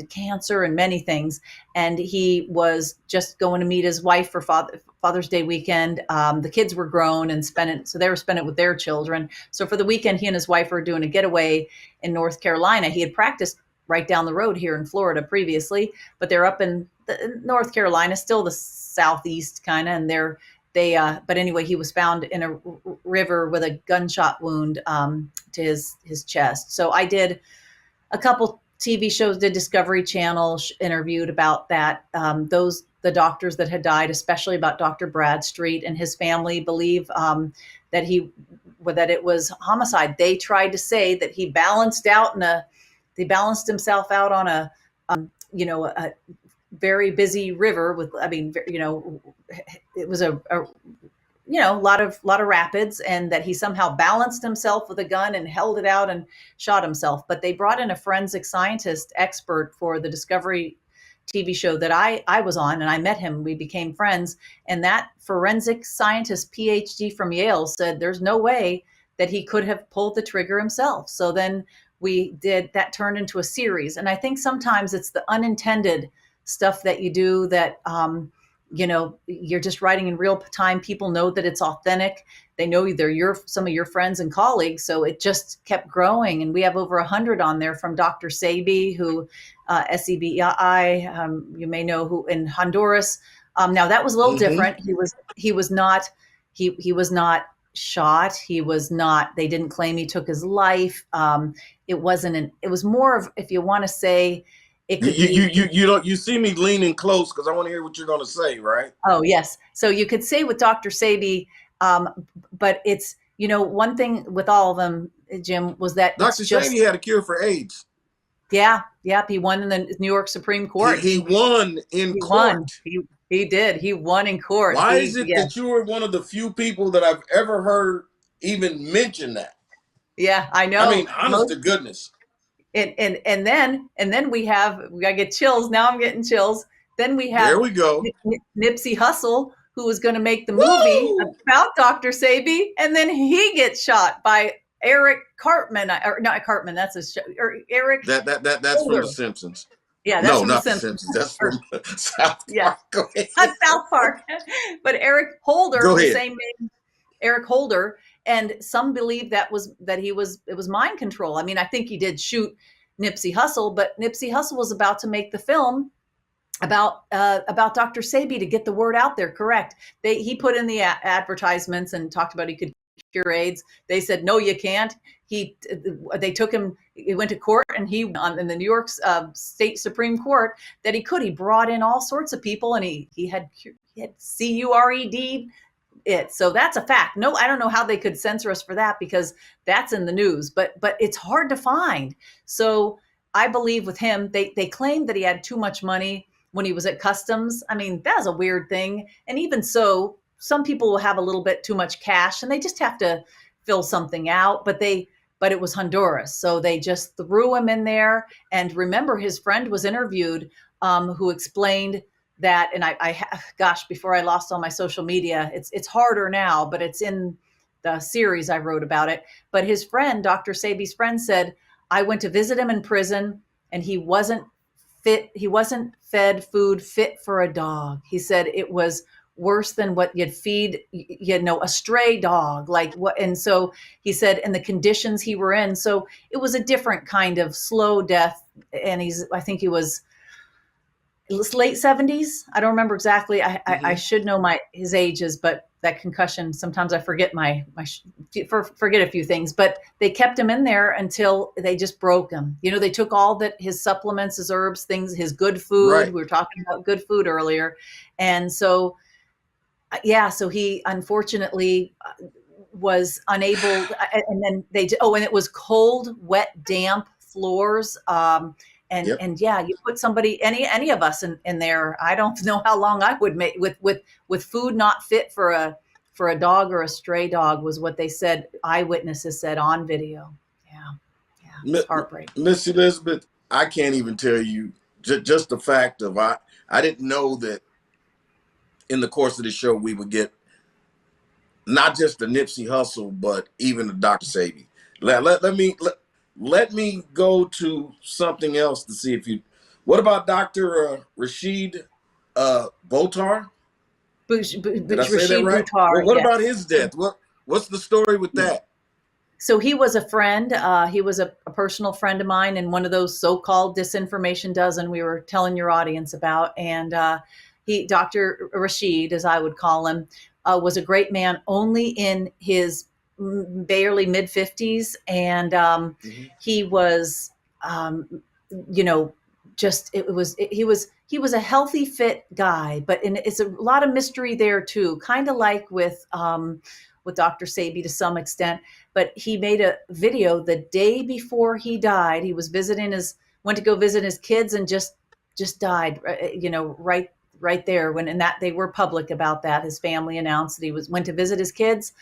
cancer and many things. And he was just going to meet his wife for Father's Day weekend. The kids were grown and so they were spending it with their children. So for the weekend, he and his wife were doing a getaway in North Carolina. He had practiced right down the road here in Florida previously, but they're up in North Carolina, still the southeast kind of, and but anyway, he was found in a river with a gunshot wound to his chest. So I did a couple TV shows, did Discovery Channel, interviewed about that. The doctors that had died, especially about Dr. Bradstreet and his family, believe that it was homicide. They tried to say that he balanced himself out on a very busy river it was a lot of rapids, and that he somehow balanced himself with a gun and held it out and shot himself. But they brought in a forensic scientist expert for the Discovery TV show that I was on, and I met him. We became friends. And that forensic scientist, PhD from Yale, said there's no way that he could have pulled the trigger himself. So then that turned into a series. And I think sometimes it's the unintended stuff that you do that, you're just writing in real time. People know that it's authentic. They know they're some of your friends and colleagues. So it just kept growing. And we have over 100 on there, from Dr. Sebi, who Sebi, you may know, who in Honduras. Now that was a little different. He was not shot. They didn't claim he took his life. It was more of, if you want to say, you see me leaning close because I want to hear what you're going to say, right? Oh yes. So you could say with Dr. Sebi, but it's, one thing with all of them, Jim, was that Dr. Sebi had a cure for AIDS. Yeah. Yep. He won in the New York Supreme Court. He won in court. He did. He won in court. Why is it that you were one of the few people that I've ever heard even mention that? Yeah, I know. I mean, honest to goodness. And then we gotta get chills. Now I'm getting chills. Then we have there we go. Nipsey Hussle, who was going to make the movie about Dr. Sebi, and then he gets shot by Eric Cartman, or not Cartman. That's a show. Or Eric. That's from The Simpsons. Yeah, that's no, from not The Simpsons. That's from South Park. Go ahead. South Park. But Eric Holder, the same name, Eric Holder, and some believe it was mind control. I mean, I think he did shoot Nipsey Hussle, but Nipsey Hussle was about to make the film about Dr. Sebi to get the word out there. Correct. He put in the advertisements and talked about he could cure AIDS. They said, no, you can't. They took him, he went to court, and in the New York State Supreme Court that he could. He brought in all sorts of people, and he had CURED it. So that's a fact. No, I don't know how they could censor us for that, because that's in the news, but it's hard to find. So I believe with him, they claimed that he had too much money when he was at customs. I mean, that's a weird thing. And even so, some people will have a little bit too much cash and they just have to fill something out, but it was Honduras. So they just threw him in there. And remember, his friend was interviewed, who explained that, and gosh, before I lost all my social media, it's harder now, but it's in the series I wrote about it. But his friend, Dr. Sebi's friend, said, I went to visit him in prison and he wasn't fit. He wasn't fed food fit for a dog. He said it was worse than what you'd feed, a stray dog, like what. And so he said, and the conditions he were in. So it was a different kind of slow death. And I think he was late 70s. I don't remember exactly. I should know his ages, but that concussion, sometimes I forget forget a few things, but they kept him in there until they just broke him. They took all his supplements, his herbs, things, his good food. Right. We were talking about good food earlier. And so, so he unfortunately was unable, and then and it was cold, wet, damp floors. And you put somebody, any of us in there, I don't know how long I would make with food not fit for a dog or a stray dog, was what they said. Eyewitnesses said on video. Yeah, it's heartbreaking. Miss Elizabeth, I can't even tell you just the fact of I didn't know that in the course of the show we would get not just the Nipsey Hussle, but even the Dr. Sebi. Let me go to something else to see if you. What about Dr. Rashid Buttar? Did I say that right? Buttar, what about his death? What's the story with that? So he was a friend. He was a personal friend of mine, and one of those so-called disinformation dozen we were telling your audience about. And Dr. Rashid, as I would call him, was a great man, only in his barely mid 50s. And he was, he was a healthy, fit guy, but it's a lot of mystery there too, kind of like with Dr. Sebi to some extent. But he made a video the day before he died. He was went to go visit his kids and just died, right there they were public about that. His family announced that he went to visit his kids.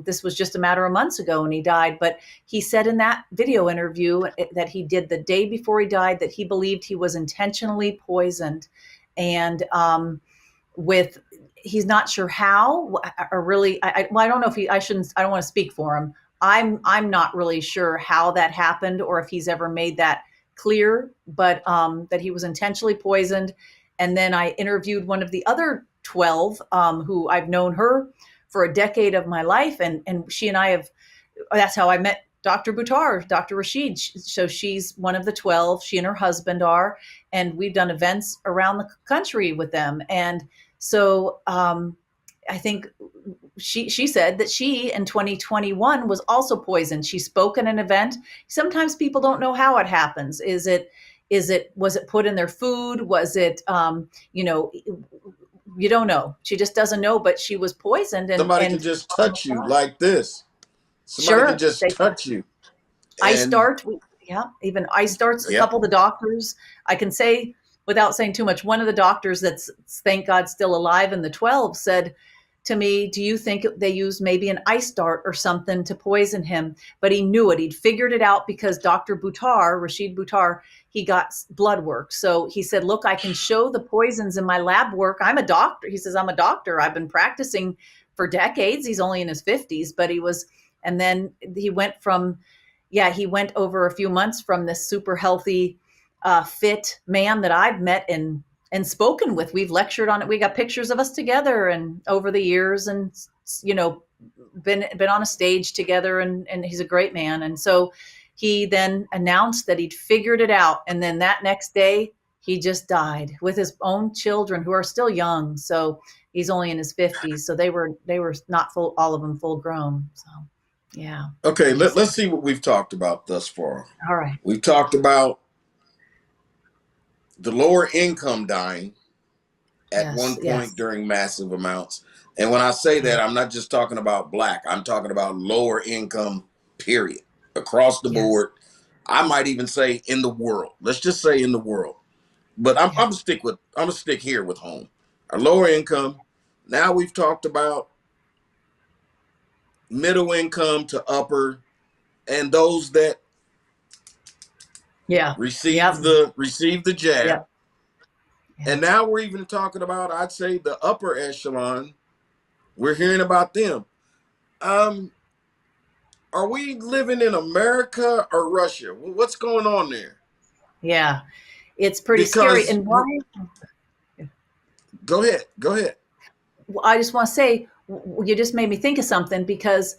This was just a matter of months ago and he died. But he said in that video interview that he did the day before he died that he believed he was intentionally poisoned. And he's not sure how, or really, I don't know if I don't want to speak for him. I'm not really sure how that happened or if he's ever made that clear, but that he was intentionally poisoned. And then I interviewed one of the other 12 who I've known her for a decade of my life. And she and that's how I met Dr. Buttar, Dr. Rashid. So she's one of the 12, she and her husband are, and we've done events around the country with them. And so I think she said that she in 2021 was also poisoned. She spoke at an event. Sometimes people don't know how it happens. Was it put in their food? Was it, you don't know. She just doesn't know, but she was poisoned. Somebody can just touch you like this. Somebody can Sure. just touch you. Ice Dart, even Ice Dart's a couple of the doctors. I can say, without saying too much, one of the doctors that's, thank God, still alive in the 12 said to me, do you think they used maybe an ice dart or something to poison him? But he knew it. He'd figured it out because Dr. Buttar, Rashid Buttar, he got blood work. So he said, look, I can show the poisons in my lab work. I'm a doctor. He says, I'm a doctor. I've been practicing for decades. He's only in his 50s, but he was, and then he went from, he went over a few months from this super healthy, fit man that I've met and spoken with. We've lectured on it. We got pictures of us together and over the years, and been on a stage together, and he's a great man. And so he then announced that he'd figured it out, and then that next day he just died with his own children, who are still young. So he's only in his 50s. So they were not full, all of them full grown. So yeah. Okay, let's see what we've talked about thus far. All right. We've talked about the lower income dying at one point during massive amounts. And when I say that, I'm not just talking about Black. I'm talking about lower income, period, across the board. I might even say in the world. Let's just say in the world. But I'm gonna stick here with home. Our lower income. Now we've talked about middle income to upper, and those that receive the jab. And now we're even talking about, I'd say, the upper echelon. We're hearing about them. Are we living in America or Russia? What's going on there? Yeah, it's pretty scary. And why? Go ahead. Well, I just want to say, you just made me think of something, because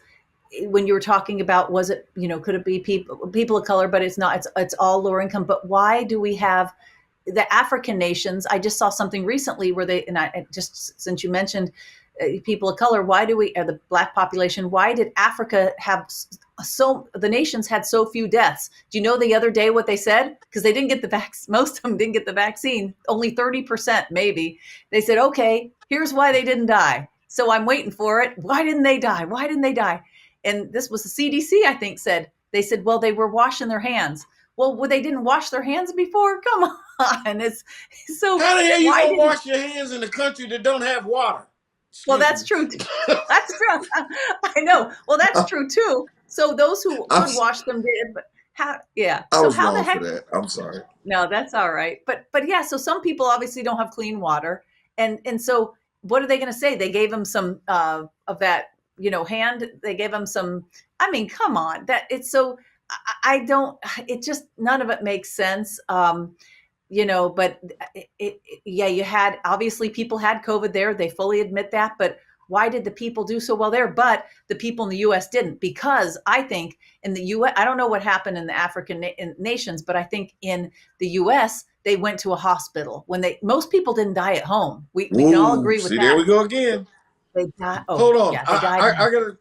when you were talking about, was it, could it be people of color, but it's not, it's all lower income. But why do we have the African nations? I just saw something recently where just since you mentioned people of color, why do the Black population, why did Africa have the nations had so few deaths? Do you know the other day what they said? Because they didn't get the vaccine. Most of them didn't get the vaccine. Only 30% maybe. They said, okay, here's why they didn't die. So I'm waiting for it. Why didn't they die? Why didn't they die? And this was the CDC, I think, they said, well, they were washing their hands. Well, they didn't wash their hands before? Come on. It's so. How the hell you gonna wash your hands in a country that don't have water? Well, that's true. That's true. I know. Well, that's true too. So those who could wash them did, but how? Yeah. I was how wrong the heck? for that. I'm sorry. No, that's all right. But yeah. So some people obviously don't have clean water, and so what are they going to say? They gave them some of that, hand. They gave them some. I mean, come on. That it's so. I don't. It just none of it makes sense. But you had, obviously people had COVID there. They fully admit that. But why did the people do so well there? But the people in the U.S. didn't, because I think in the U.S., I don't know what happened in the African nations, but I think in the U.S., they went to a hospital when most people didn't die at home. We can all agree with that. There we go again. They died. Hold on. Yeah, I gotta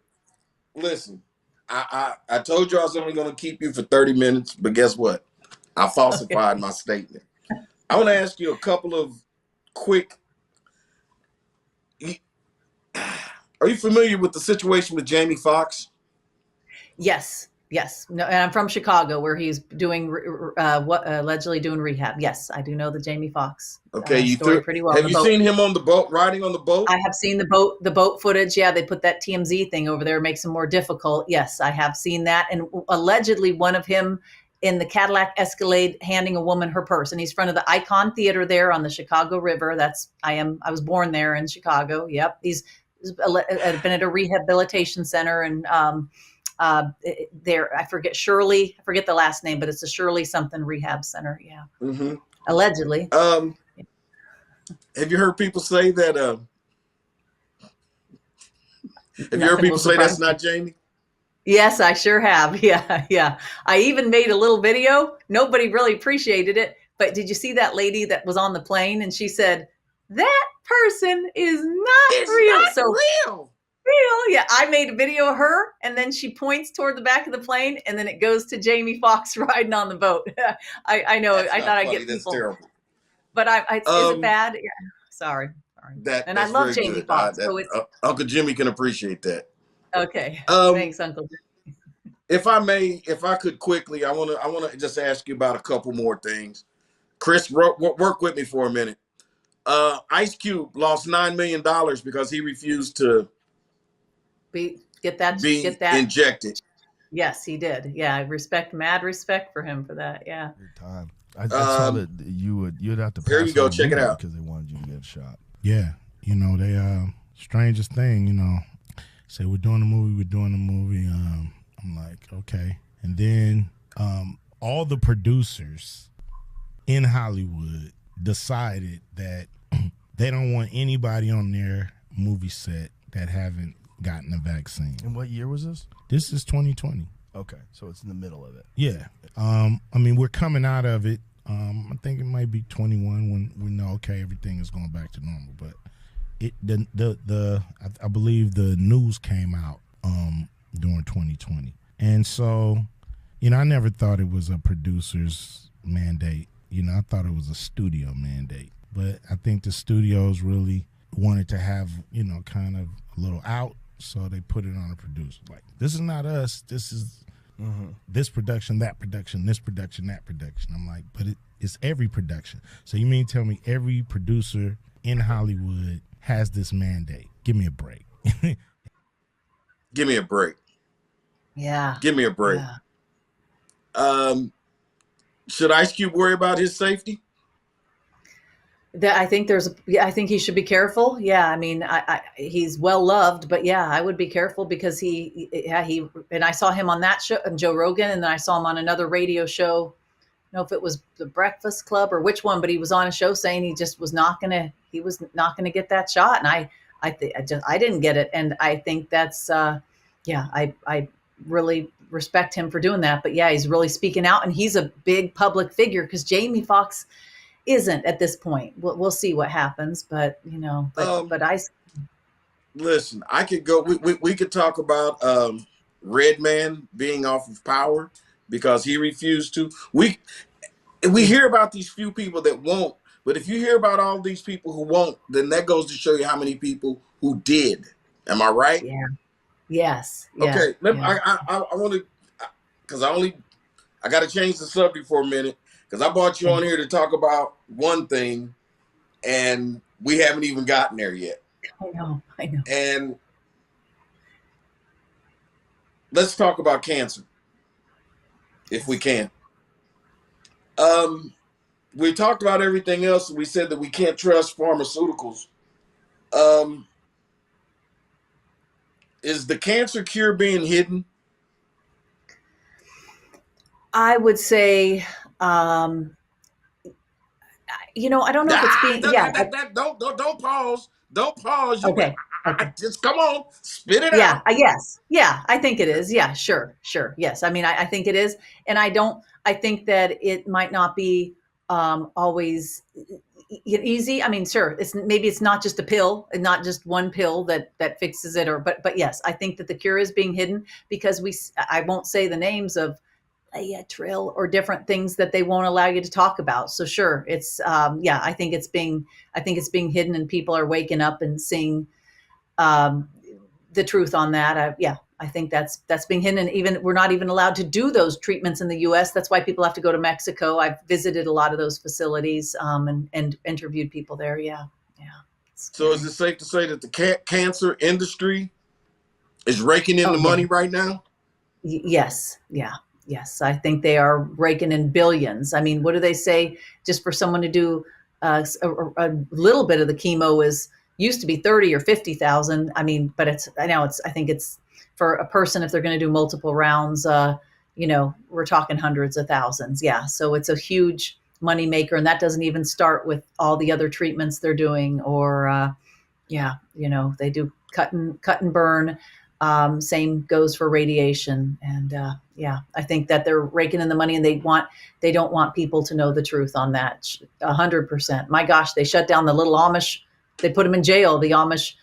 listen. I told you I was only going to keep you for 30 minutes, but guess what? I falsified my statement. I want to ask you a couple of quick. Are you familiar with the situation with Jamie Foxx? Yes. No, and I'm from Chicago, where he's doing allegedly doing rehab. Yes, I do know the Jamie Foxx. Okay, you pretty well. Have you seen him on the boat, riding on the boat? I have seen the boat footage. Yeah, they put that TMZ thing over there, makes him more difficult. Yes, I have seen that, and allegedly one of him in the Cadillac Escalade handing a woman her purse, and he's in front of the Icon Theater there on the Chicago River. I was born there in Chicago. Yep, he's been at a rehabilitation center, and there, I forget the last name, but it's a Shirley something rehab center. Yeah. Mm-hmm. Allegedly. Have you heard people say that? Have you heard people say that's not Jamie? Yes, I sure have. Yeah. I even made a little video. Nobody really appreciated it, but did you see that lady that was on the plane? And she said, that person is not real. Real. Yeah, I made a video of her, and then she points toward the back of the plane, and then it goes to Jamie Foxx riding on the boat. I know. I thought I'd get people. That's terrible. But is it bad? Yeah. Sorry. And I love Jamie Foxx. So Uncle Jimmy can appreciate that. Okay. Thanks, Uncle. If I could quickly, I want to just ask you about a couple more things. Chris, work with me for a minute. Ice Cube lost $9 million because he refused to get that injected. Yes, he did. Yeah, mad respect for him for that. Yeah. Good time. I saw that you'd have to pass. Here you go. Check it out because they wanted you to get a shot. Yeah, they strangest thing. Say we're doing a movie. I'm like, okay, and then all the producers in Hollywood decided that they don't want anybody on their movie set that haven't gotten a vaccine. And what year was this? This is 2020. Okay, so it's in the middle of it. Yeah. We're coming out of it. I think it might be 21 when we know, okay, everything is going back to normal. But I believe the news came out during 2020. And so, I never thought it was a producer's mandate. I thought it was a studio mandate. But I think the studios really wanted to have, kind of a little out. So they put it on a producer. Like, this is not us. This is this production, that production, this production, that production. I'm like, but it's every production. So you mean tell me every producer in Hollywood has this mandate? Give me a break. Give me a break. Yeah. Give me a break. Yeah. Should Ice Cube worry about his safety? I think he should be careful. Yeah, I mean, he's well loved, but yeah, I would be careful because he and I saw him on that show, on Joe Rogan, and then I saw him on another radio show. I don't know if it was the Breakfast Club or which one, but he was on a show saying he was not gonna get that shot, and I didn't get it, and I think that's I really respect him for doing that, but yeah, he's really speaking out, and he's a big public figure because Jamie Foxx isn't at this point. We'll see what happens, but I listen. I could go. We could talk about Redman being off of power because he refused to. We hear about these few people that won't, but if you hear about all these people who won't, then that goes to show you how many people who did. Am I right? Yeah. Yes. Okay. Yeah. I want to because I got to change the subject for a minute. Because I brought you on here to talk about one thing, and we haven't even gotten there yet. I know. And let's talk about cancer, if we can. We talked about everything else. We said that we can't trust pharmaceuticals. Is the cancer cure being hidden? I would say. I don't know if it's being. Don't pause. Don't pause. Okay. Just come on, spit it out. Yes. Yeah. I think it is. Yeah. Sure. Yes. I mean, I think it is, and I think that it might not be always easy. I mean, sure. Maybe it's not just a pill and not just one pill that fixes it, but yes, I think that the cure is being hidden because I won't say the names of Trill or different things that they won't allow you to talk about. So sure, it's I think it's being hidden, and people are waking up and seeing the truth on that. I think that's being hidden, and even we're not even allowed to do those treatments in the U.S. That's why people have to go to Mexico. I've visited a lot of those facilities and interviewed people there. Yeah. So is it safe to say that the cancer industry is raking in the money right now? Yes. Yeah. Yes, I think they are raking in billions. I mean, what do they say? Just for someone to do a little bit of the chemo used to be 30 or 50,000. I mean, but I think it's for a person if they're going to do multiple rounds. We're talking hundreds of thousands. Yeah, so it's a huge money maker, and that doesn't even start with all the other treatments they're doing. Or they do cut and burn. Same goes for radiation. And I think that they're raking in the money, and they don't want people to know the truth on that. 100%. My gosh, they shut down the little Amish. They put him in jail. The Amish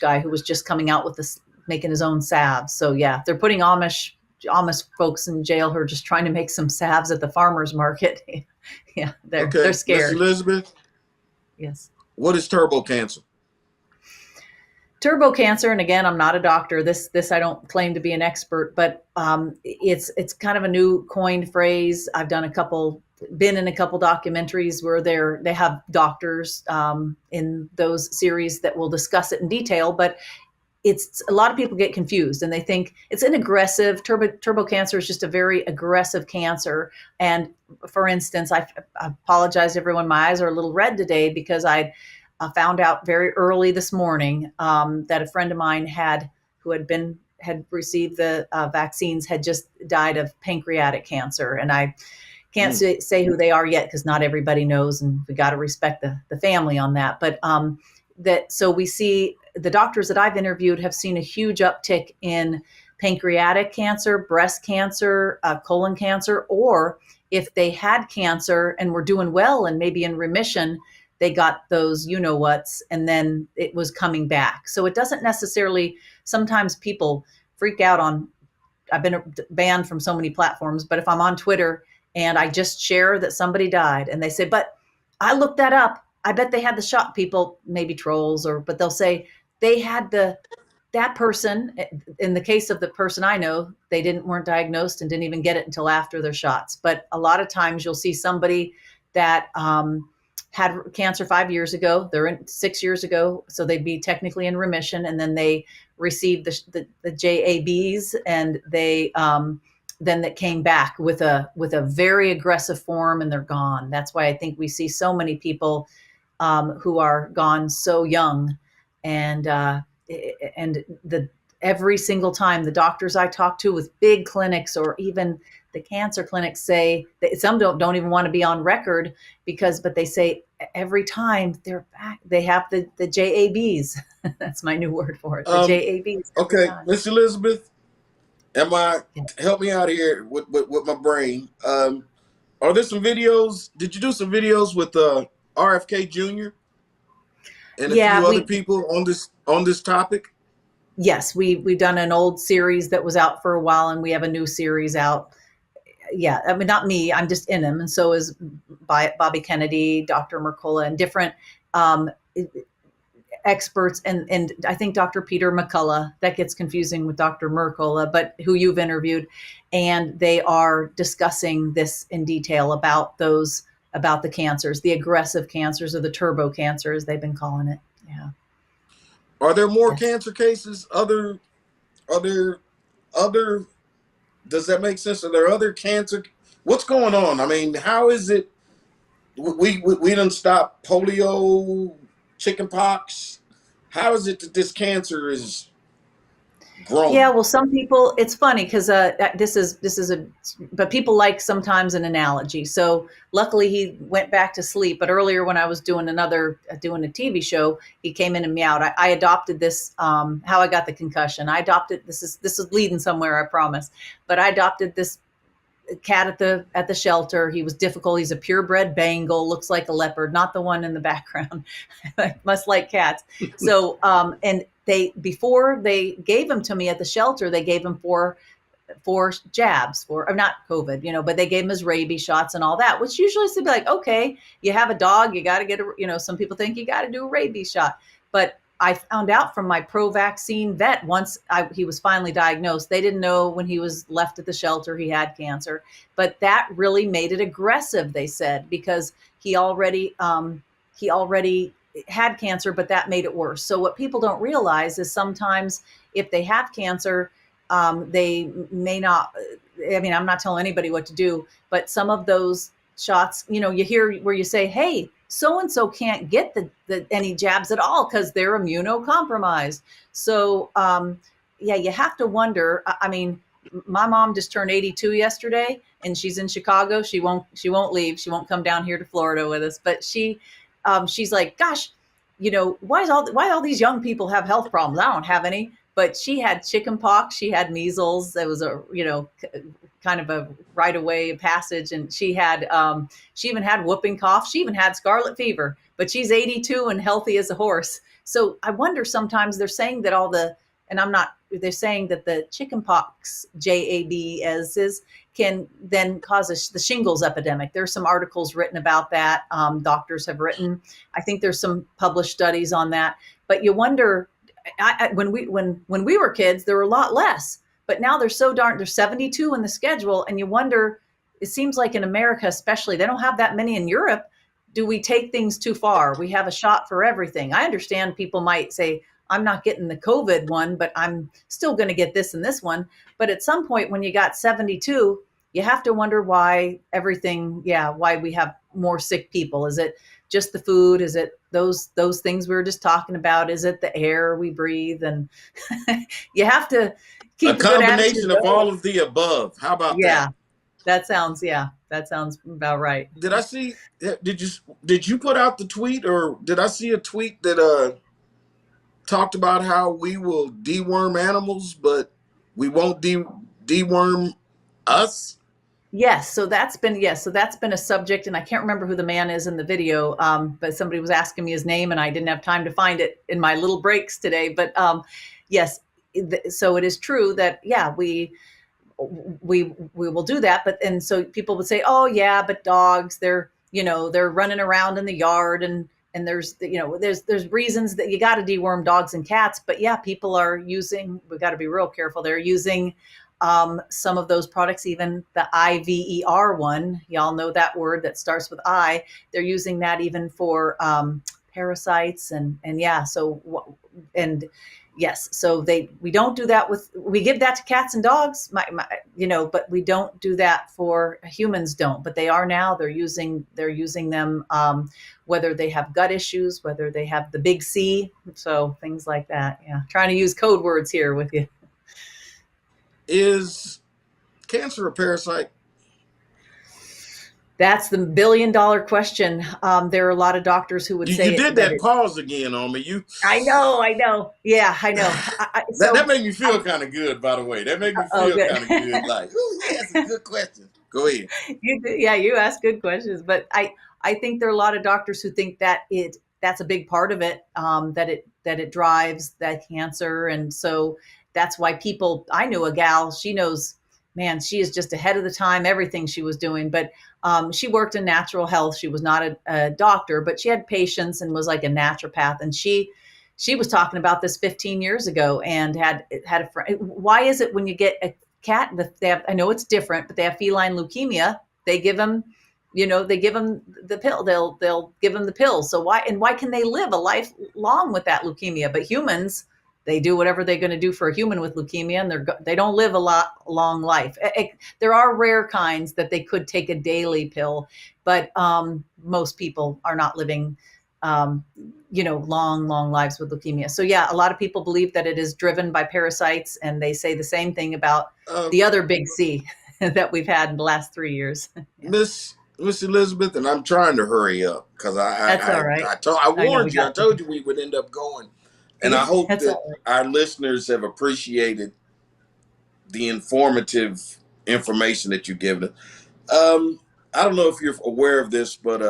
guy who was just coming out with this, making his own salves. So yeah, they're putting Amish folks in jail who are just trying to make some salves at the farmer's market. Yeah, they're scared. Ms. Elizabeth? Yes. What is turbo cancer? Turbo cancer, and again, I'm not a doctor. This I don't claim to be an expert, but it's kind of a new coined phrase. I've been in a couple documentaries where they have doctors in those series that will discuss it in detail. But it's a lot of people get confused and they think it's an aggressive turbo cancer is just a very aggressive cancer. And for instance, I apologize, everyone. My eyes are a little red today because I found out very early this morning that a friend of mine had received the vaccines had just died of pancreatic cancer. And I can't say who they are yet because not everybody knows, and we got to respect the family on that. But so we see the doctors that I've interviewed have seen a huge uptick in pancreatic cancer, breast cancer, colon cancer, or if they had cancer and were doing well and maybe in remission, they got those you-know-whats, and then it was coming back. So it doesn't necessarily, sometimes people freak out on, I've been banned from so many platforms, but if I'm on Twitter and I just share that somebody died and they say, but I looked that up, I bet they had the shot, people, maybe trolls, but they'll say they had that person, in the case of the person I know, they weren't diagnosed and didn't even get it until after their shots. But a lot of times you'll see somebody that had cancer 5 years ago, they're in 6 years ago, so they'd be technically in remission, and then they received the JABs, and they then that came back with a very aggressive form, and they're gone. That's why I think we see so many people who are gone so young, and every single time the doctors I talk to with big clinics or even the cancer clinics say that some don't even want to be on record but they say every time they're back, they have the JABs. That's my new word for it. The JABs. Okay, Miss Elizabeth, help me out here with my brain. Are there some videos? Did you do some videos with RFK Jr. and a few other people on this topic? Yes, we've done an old series that was out for a while, and we have a new series out. Yeah, I mean, not me, I'm just in them. And so is Bobby Kennedy, Dr. Mercola, and different experts. And I think Dr. Peter McCullough, that gets confusing with Dr. Mercola, but who you've interviewed. And they are discussing this in detail about the cancers, the aggressive cancers, or the turbo cancer, as they've been calling it. Yeah. Are there more cancer cases? Does that make sense? Are there other cancer? What's going on? I mean, how is it? We done stop polio, chickenpox. How is it that this cancer is growing? Yeah, well, some people, it's funny because but people like sometimes an analogy. So luckily he went back to sleep. But earlier when I was doing a TV show, he came in and meowed. I adopted this, how I got the concussion. I adopted, this is leading somewhere, I promise. But I adopted this cat at the shelter. He was difficult. He's a purebred Bengal, looks like a leopard, not the one in the background. I must like cats. So, and before they gave him to me at the shelter, they gave him four jabs not COVID, but they gave him his rabies shots and all that, which usually is to be like, okay, you have a dog, you got to get some people think you got to do a rabies shot. But I found out from my pro-vaccine vet once he was finally diagnosed. They didn't know when he was left at the shelter he had cancer, but that really made it aggressive, they said, because he already had cancer, but that made it worse. So what people don't realize is sometimes if they have cancer, they may not, I'm not telling anybody what to do, but some of those shots, you hear where you say, hey, so-and-so can't get any jabs at all because they're immunocompromised. So, you have to wonder. I mean, my mom just turned 82 yesterday and she's in Chicago. She won't leave. She won't come down here to Florida with us, but she's like, gosh, why all these young people have health problems? I don't have any, but she had chickenpox. She had measles. It was kind of a right away passage. And she even had whooping cough. She even had scarlet fever, but she's 82 and healthy as a horse. So I wonder sometimes they're saying that they're saying that the chickenpox JABs can then cause the shingles epidemic. There's some articles written about that. Doctors have written. I think there's some published studies on that. But you wonder, when we were kids, there were a lot less, but now there's 72 in the schedule. And you wonder, it seems like in America, especially, they don't have that many in Europe. Do we take things too far? We have a shot for everything. I understand people might say, I'm not getting the COVID one, but I'm still going to get this and this one. But at some point when you got 72, you have to wonder why why we have more sick people. Is it just the food? Is it those things we were just talking about? Is it the air we breathe? And you have to keep a combination of all of the above. How about that? Yeah, that sounds about right. Did you put out the tweet, or did I see a tweet that talked about how we will deworm animals, but we won't deworm us? Yes, so that's been a subject, and I can't remember who the man is in the video, but somebody was asking me his name, and I didn't have time to find it in my little breaks today. But yes, so it is true that we will do that. But and so people would say, oh yeah, but dogs, they're running around in the yard, and there's reasons that you got to deworm dogs and cats. But yeah, people are using. We got to be real careful. They're using some of those products, even the IVER one. Y'all know that word that starts with I. They're using that even for parasites yes. So we don't do that we give that to cats and dogs, but we don't do that for humans. But they are now. They're using them, whether they have gut issues, whether they have the big C, so things like that. Yeah, trying to use code words here with you. Is cancer a parasite? That's the $1 billion question. There are a lot of doctors who would say you did that pause again on me. I know. Yeah, I know. That made me feel kind of good, by the way. That made me feel kind of good. Like, that's a good question. Go ahead. You ask good questions, but I think there are a lot of doctors who think that that's a big part of it, that it drives that cancer, and so that's why I knew a gal, she knows, man, she is just ahead of the time, everything she was doing. But she worked in natural health. She was not a doctor, but she had patients and was like a naturopath. And she was talking about this 15 years ago and had a friend. Why is it when you get a cat, I know it's different, but they have feline leukemia, they give them, the pill, they'll give them the pill. So why can they live a life long with that leukemia? But humans, they do whatever they're going to do for a human with leukemia, and they don't live a long life. There are rare kinds that they could take a daily pill, but most people are not living, long lives with leukemia. So yeah, a lot of people believe that it is driven by parasites, and they say the same thing about the other big C that we've had in the last 3 years. Miss Elizabeth, and I'm trying to hurry up because That's all right. I warned you. I told you we would end up going. And I hope that our listeners have appreciated the informative information that you give them. I don't know if you're aware of this, but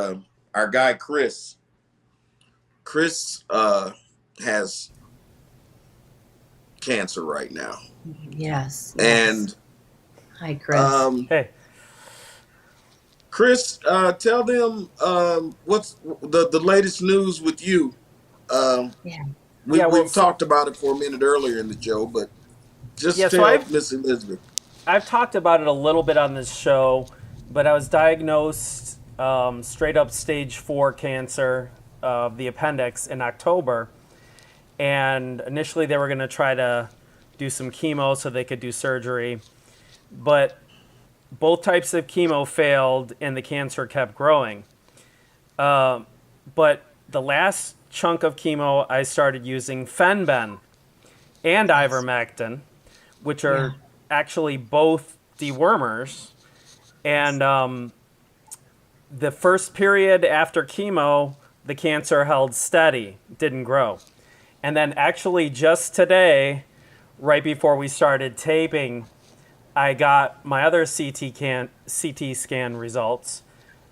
our guy Chris has cancer right now. Yes. And hi, Chris. Hey. Chris, tell them what's the latest news with you. We've talked about it for a minute earlier in the show, but just tell Miss Elizabeth. I've talked about it a little bit on this show, but I was diagnosed straight up stage 4 cancer of the appendix in October. And initially they were going to try to do some chemo so they could do surgery. But both types of chemo failed and the cancer kept growing. But the last chunk of chemo, I started using Fenben and ivermectin, which are actually both dewormers. And the first period after chemo, the cancer held steady, didn't grow. And then actually just today, right before we started taping, I got my other CT scan results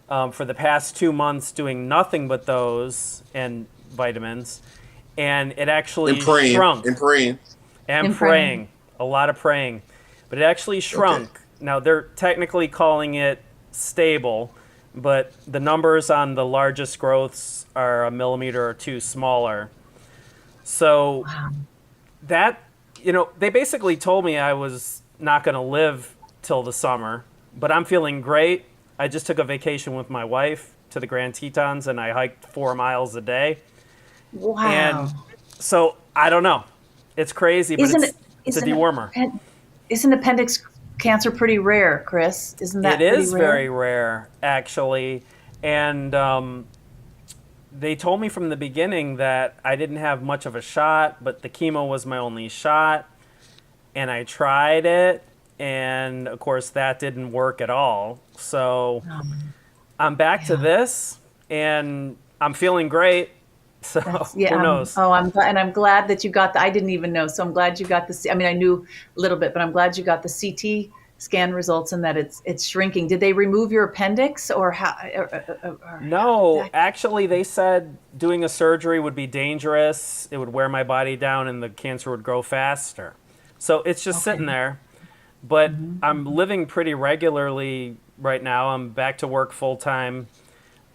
for the past 2 months, doing nothing but those and vitamins, and it actually shrunk. And praying. A lot of praying. But it actually shrunk. Okay. Now, they're technically calling it stable, but the numbers on the largest growths are 1 millimeter or 2 smaller. So that, they basically told me I was not going to live till the summer, but I'm feeling great. I just took a vacation with my wife to the Grand Tetons, and I hiked 4 miles a day. Wow. And so I don't know. It's crazy, but it's a dewormer. Isn't appendix cancer pretty rare, Chris? Isn't that It pretty is rare? very rare, actually. And they told me from the beginning that I didn't have much of a shot, but the chemo was my only shot. And I tried it, and of course that didn't work at all. So I'm back to this, and I'm feeling great. So who knows? I'm glad, and I'm glad that you got I didn't even know, so I'm glad you got I mean, I knew a little bit, but I'm glad you got the CT scan results and that it's shrinking. Did they remove your appendix or how? No, actually, they said doing a surgery would be dangerous. It would wear my body down, and the cancer would grow faster. So it's just sitting there. But I'm living pretty regularly right now. I'm back to work full time.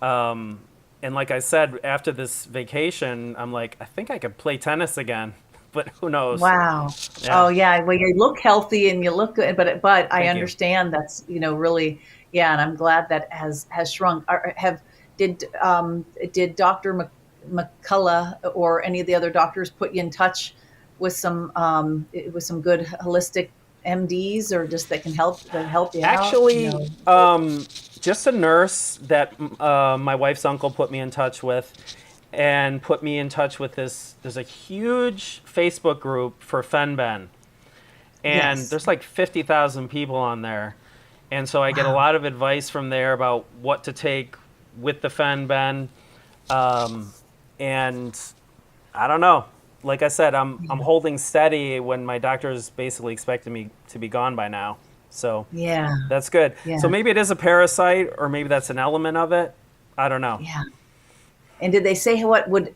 And like I said, after this vacation, I'm like, I think I could play tennis again, but who knows? Wow. Yeah. Oh yeah. Well, you look healthy and you look good, but I understand you. That's, really, and I'm glad that has shrunk. Did Dr. McCullough or any of the other doctors put you in touch with some good holistic MDs or just that can help you Actually, out? just a nurse that my wife's uncle put me in touch with, and put me in touch with this. There's a huge Facebook group for Fenben, and there's like 50,000 people on there, and so I get a lot of advice from there about what to take with the Fenben, and I don't know. Like I said, I'm holding steady when my doctor's basically expecting me to be gone by now. So that's good. Yeah. So maybe it is a parasite, or maybe that's an element of it. I don't know. Yeah. And did they say what would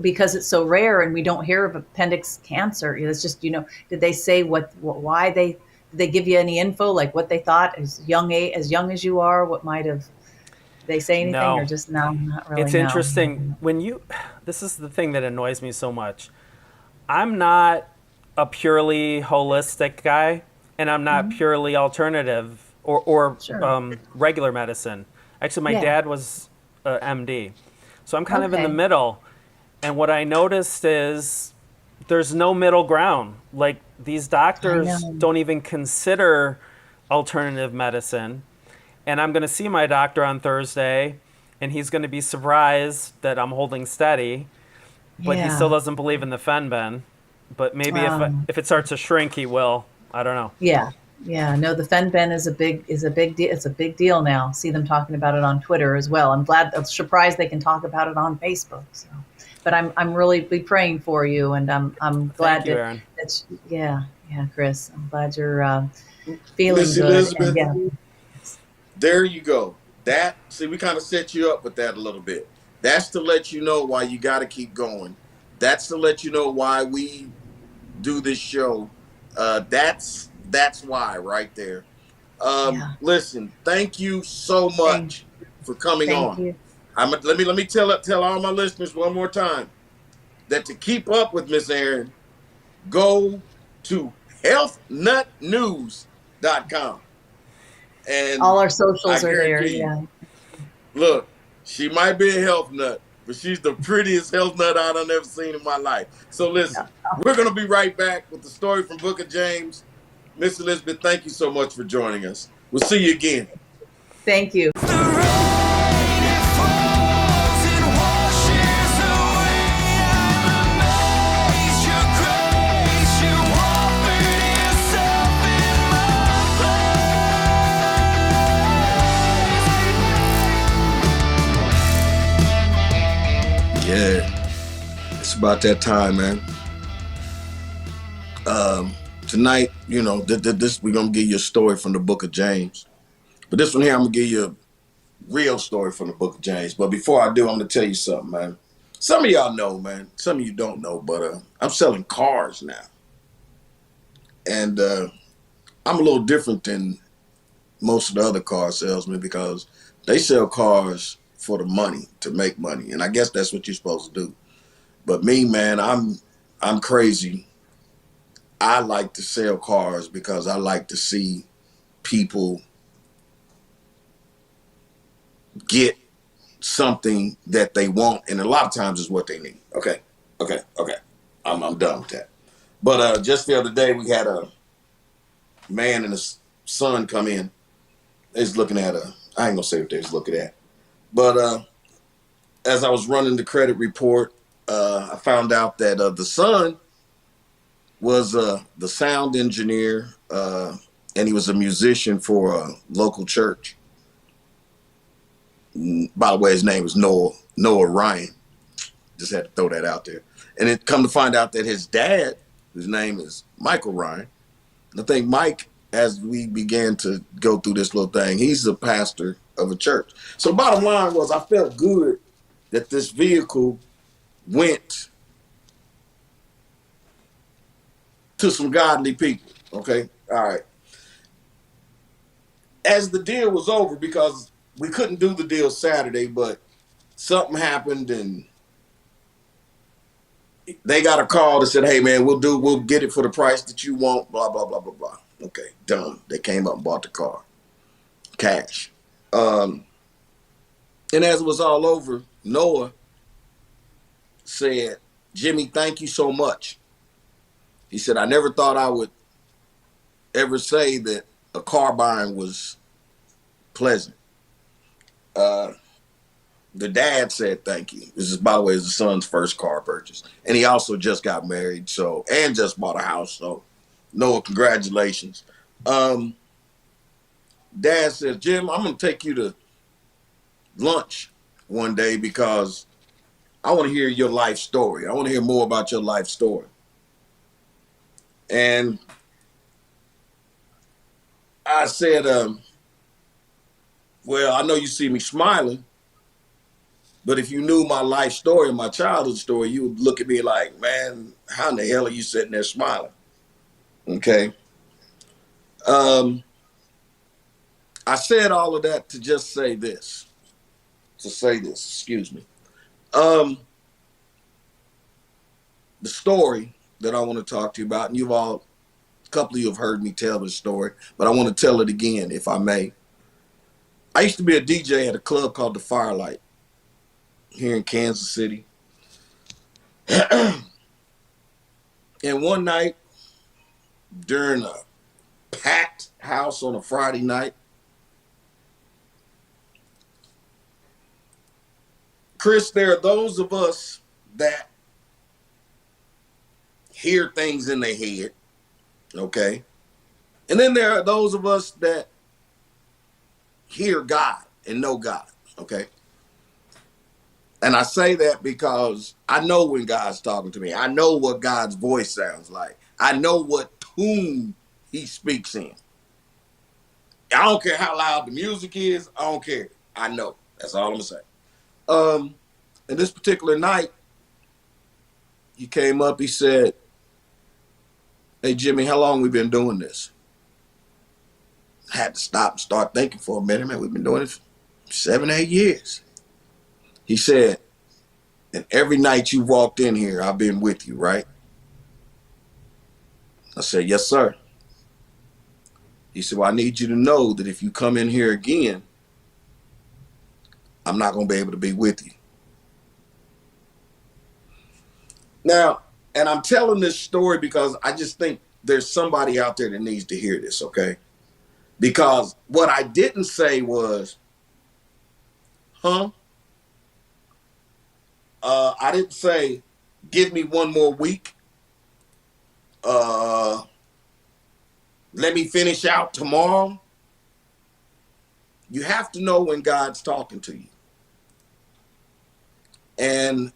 because it's so rare and we don't hear of appendix cancer? It's just did they say why did they give you any info, like what they thought as young as you are? What might have they say anything or just no, not really? It's interesting this is the thing that annoys me so much. I'm not a purely holistic guy, and I'm not purely alternative or regular medicine. Actually, my dad was MD, so I'm kind of in the middle. And what I noticed is there's no middle ground. Like, these doctors don't even consider alternative medicine. And I'm going to see my doctor on Thursday, and he's going to be surprised that I'm holding steady. But he still doesn't believe in the Fenben. But maybe if it starts to shrink, he will. I don't know. Yeah. No, the Fenben is a big deal. It's a big deal now. See them talking about it on Twitter as well. I'm surprised they can talk about it on Facebook. So, but I'm really be praying for you, and I'm glad Thank you, Erin. Chris. I'm glad you're feeling Miss good. Elizabeth, there you go. We kind of set you up with that a little bit. That's to let you know why you got to keep going. That's to let you know why we do this show. That's why right there. Listen, thank you so much for coming on. You. Let me tell all my listeners one more time that to keep up with Miss Erin, go to healthnutnews.com. And all our socials are there. Yeah. Look, she might be a health nut, but she's the prettiest health nut I've ever seen in my life. So listen, we're going to be right back with the story from Book of James. Miss Elizabeth, thank you so much for joining us. We'll see you again. Thank you. Yeah, it's about that time, man. Tonight, this we're gonna give you a story from the Book of James, but this one here, I'm gonna give you a real story from the Book of James. But before I do, I'm gonna tell you something, man. Some of y'all know, man. Some of you don't know, but I'm selling cars now, and I'm a little different than most of the other car salesmen because they sell cars for the money, to make money. And I guess that's what you're supposed to do. But me, man, I'm crazy I like to sell cars because I like to see people get something that they want, and a lot of times is what they need. Okay. I'm done with that. But just the other day, we had a man and his son come in. They was looking at I ain't gonna say what they was looking at, but as I was running the credit report, I found out that the son was the sound engineer, and he was a musician for a local church. By the way, his name is Noah Ryan. Just had to throw that out there. And it come to find out that his dad, whose name is Michael Ryan, and I think Mike, as we began to go through this little thing, he's a pastor of a church. So the bottom line was I felt good that this vehicle went to some godly people. Okay. All right. As the deal was over, because we couldn't do the deal Saturday, but something happened and they got a call that said, hey man, we'll get it for the price that you want, blah, blah, blah, blah, blah. Okay, done. They came up and bought the car. Cash. And as it was all over, Noah said, Jimmy, thank you so much. He said, I never thought I would ever say that a car buying was pleasant. The dad said thank you. This is, by the way, his son's first car purchase. And he also just got married, and just bought a house. So, Noah, congratulations. Dad says, Jim, I'm going to take you to lunch one day because I want to hear your life story. I want to hear more about your life story. And I said, well, I know you see me smiling, but if you knew my life story, my childhood story, you would look at me like, man, how in the hell are you sitting there smiling? Okay. I said all of that to just say this. Excuse me. The story that I want to talk to you about, and a couple of you have heard me tell this story, but I want to tell it again, if I may. I used to be a DJ at a club called the Firelight here in Kansas City. And one night, during a packed house on a Friday night, Chris, there are those of us that hear things in their head, okay? And then there are those of us that hear God and know God, okay? And I say that because I know when God's talking to me. I know what God's voice sounds like. I know what tune he speaks in. I don't care how loud the music is. I don't care. I know. That's all I'm going to say. And this particular night, he came up, he said, hey, Jimmy, how long we been doing this? I had to stop and start thinking for a minute. Man, we've been doing it for 7, 8 years. He said, and every night you walked in here, I've been with you, right? I said, yes, sir. He said, well, I need you to know that if you come in here again, I'm not going to be able to be with you. Now, and I'm telling this story because I just think there's somebody out there that needs to hear this, okay? Because what I didn't say was, I didn't say, give me one more week. Let me finish out tomorrow. You have to know when God's talking to you. And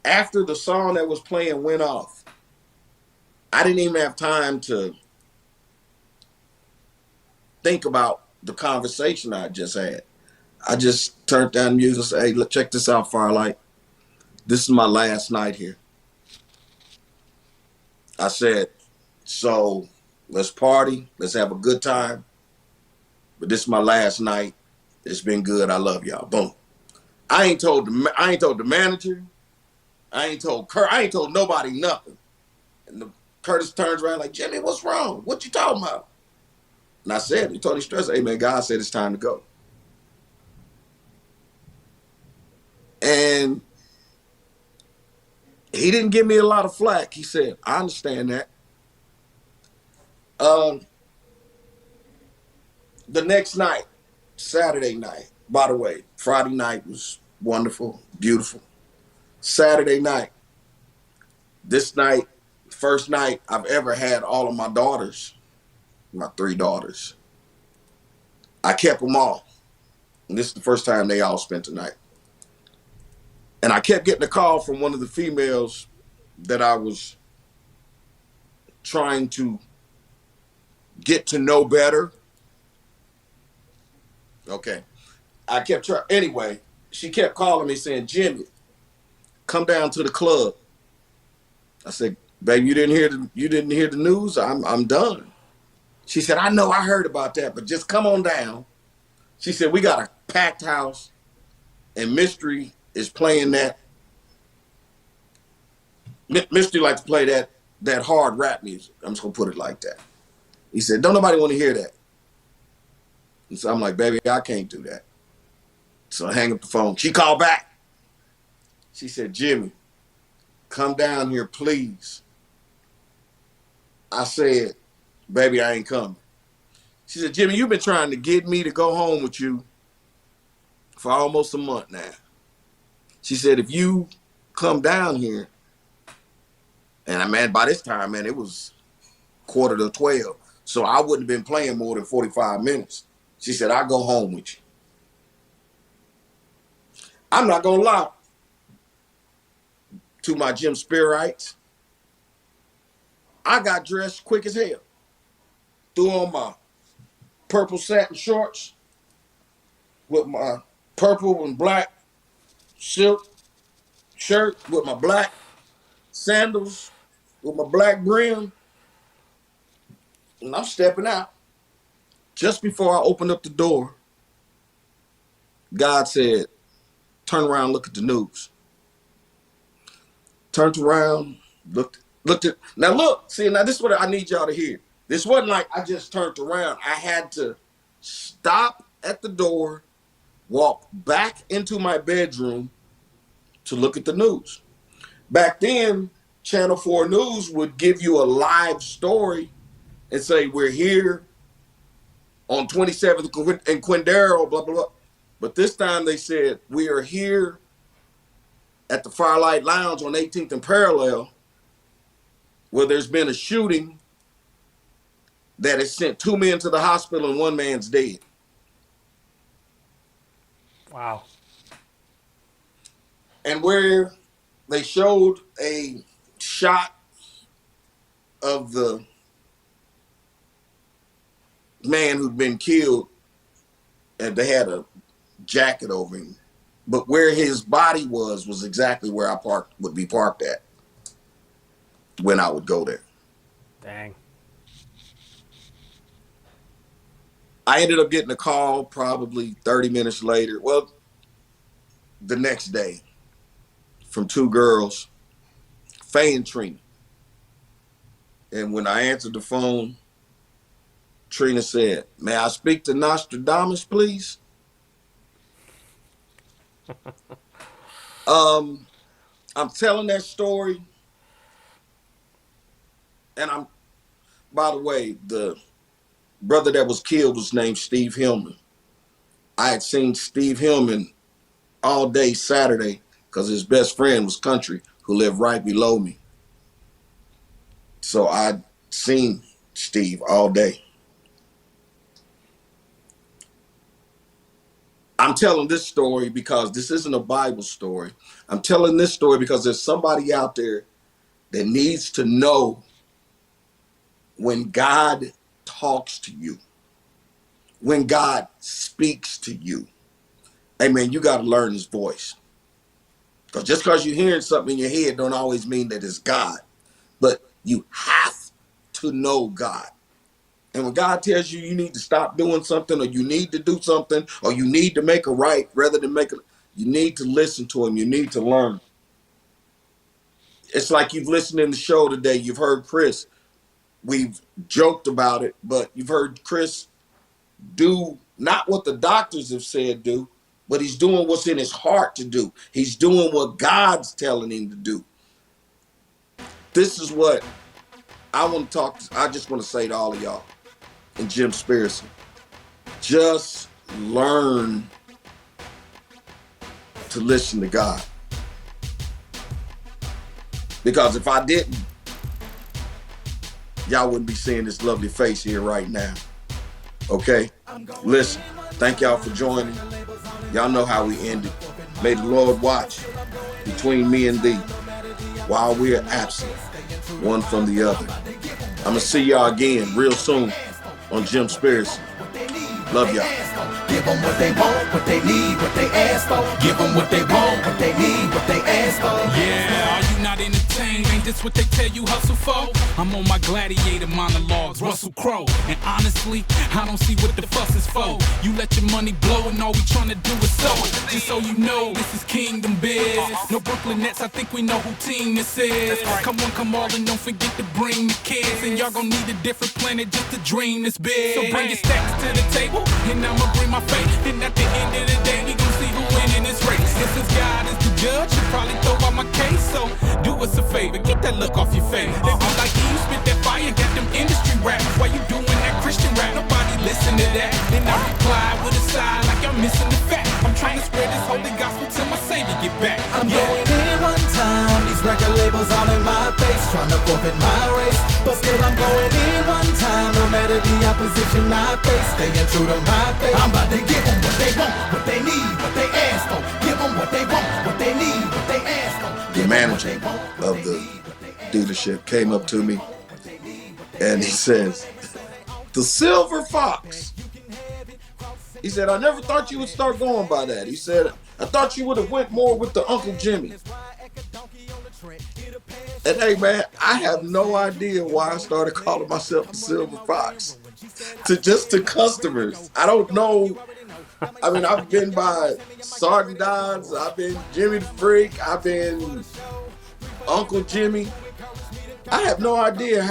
after the song that was playing went off, I didn't even have time to think about the conversation I just had. I just turned down the music and said, hey, look, check this out, Firelight. This is my last night here. I said, so let's party. Let's have a good time. But this is my last night. It's been good. I love y'all. Boom. I ain't told the manager. I ain't told Kurt. I ain't told nobody nothing. And Curtis turns around like, Jimmy, what's wrong? What you talking about? And I said, he totally stressed, hey man, God said it's time to go. And he didn't give me a lot of flack. He said, I understand that. The next night, Saturday night, by the way, Friday night was wonderful, beautiful. Saturday night, this night, first night I've ever had all of my daughters, my 3 daughters. I kept them all. And this is the first time they all spent the night. And I kept getting a call from one of the females that I was trying to get to know better. Okay. I kept trying. Anyway, she kept calling me saying, Jimmy, come down to the club. I said, baby, you didn't hear the news? I'm done. She said, I know, I heard about that, but just come on down. She said, we got a packed house and Mystery is playing that. Mystery likes to play that hard rap music. I'm just gonna put it like that. He said, don't nobody want to hear that. And so I'm like, baby, I can't do that. So I hang up the phone. She called back. She said, Jimmy, come down here, please. I said, baby, I ain't coming. She said, Jimmy, you've been trying to get me to go home with you for almost a month now. She said, if you come down here, and man, by this time, man, it was 11:45. So I wouldn't have been playing more than 45 minutes. She said, I'll go home with you. I'm not going to lie to my JimSpiracy. I got dressed quick as hell. Threw on my purple satin shorts with my purple and black silk shirt with my black sandals with my black brim. And I'm stepping out. Just before I opened up the door, God said, turn around, look at the news. Turned around, looked at, now look, see, now this is what I need y'all to hear. This wasn't like I just turned around. I had to stop at the door, walk back into my bedroom to look at the news. Back then, Channel 4 News would give you a live story and say, we're here on 27th and Quindaro, blah, blah, blah. But this time they said, we are here at the Firelight Lounge on 18th and Parallel, where there's been a shooting that has sent 2 men to the hospital and 1 man's dead. Wow. And where they showed a shot of the man who'd been killed, and they had a jacket over him. But where his body was exactly where I would be parked at when I would go there. Dang. I ended up getting a call probably 30 minutes later. Well, the next day from 2 girls, Faye and Trina. And when I answered the phone, Trina said, may I speak to Nostradamus, please? I'm telling that story. And by the way, the brother that was killed was named Steve Hillman. I had seen Steve Hillman all day Saturday because his best friend was Country, who lived right below me. So I'd seen Steve all day. I'm telling this story because this isn't a Bible story. I'm telling this story because there's somebody out there that needs to know when God talks to you, when God speaks to you. Hey man, you got to learn his voice. Because just because you're hearing something in your head don't always mean that it's God. But you have to know God. And when God tells you you need to stop doing something, or you need to do something, or you need to make a right rather than make a, you need to listen to him. You need to learn it's like you've listened in the show today. You've heard Chris. We've joked about it, but you've heard Chris do not what the doctors have said do, but he's doing what's in his heart to do. He's doing what God's telling him to do. This is what I want to talk. I just want to say to all of y'all in JimSpiracy, just learn to listen to God. Because if I didn't, y'all wouldn't be seeing this lovely face here right now. Okay? Listen, thank y'all for joining. Y'all know how we ended. May the Lord watch between me and thee while we are absent, one from the other. I'm going to see y'all again real soon on JimSpiracy. Love y'all. Give them what they want, what they need, what they ask for. Give them what they want, what they need, what they ask for. Yeah, are you not entertained? Ain't this what they tell you hustle for? I'm on my gladiator monologues, Russell Crowe. And honestly, I don't see what the fuss is for. You let your money blow and all we tryna do is sow it. Just so you know, this is Kingdom Biz. No Brooklyn Nets, I think we know who team this is. Come on, come all, and don't forget to bring the kids. And y'all gon' need a different planet just to dream this big. So bring your stacks to the table, and I'ma bring my faith. And at the end of the day, we gon' see who win in this race. And since God is the judge, you probably throw out my case. So do us a favor, get that look off your face. They be like, you spit that fire, got them industry rap. Why you doing that Christian rap? Nobody listen to that. Then I reply with a sigh like I'm missing the fact. I'm trying to spread this holy gospel till my Savior get back. I'm going in one time, these record labels all in my face, trying to forfeit my race. But still I'm going in one time, no matter the opposition I face, staying true to my faith. I'm about to give them what they want, what they need, what they ask for. Give them what they want, what they need, what they ask for. The manager of the dealership came up to me and he says, "The Silver Fox." He said, "I never thought you would start going by that." He said, "I thought you would have went more with the Uncle Jimmy." And hey man, I have no idea why I started calling myself the Silver Fox to customers. I don't know. I mean, I've been by Sergeant Dodds, I've been Jimmy the Freak, I've been Uncle Jimmy. I have no idea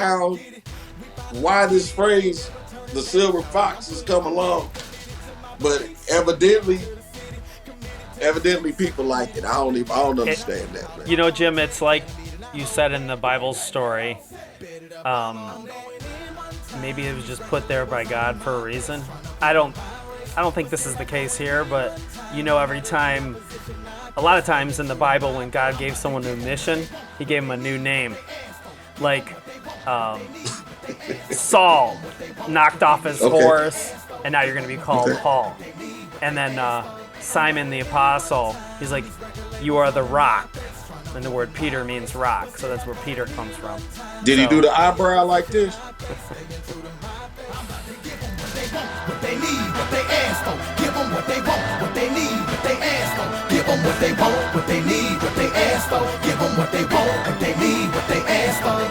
why this phrase, the Silver Fox, has come along. But evidently people like it. I don't understand that, man. You know, Jim, it's like you said in the Bible story. Maybe it was just put there by God for a reason. I don't think this is the case here, but you know, a lot of times in the Bible when God gave someone a mission, he gave them a new name. Like Saul knocked off his horse, and now you're going to be called Paul. And then Simon the Apostle, he's like, "You are the rock." And the word Peter means rock, so that's where Peter comes from. Did he do the eyebrow like this? What they need, what they ask for. Give them what they want, what they need, what they ask for. Give them what they want, what they need, what they ask for. Give them what they want, what they need, what they ask for.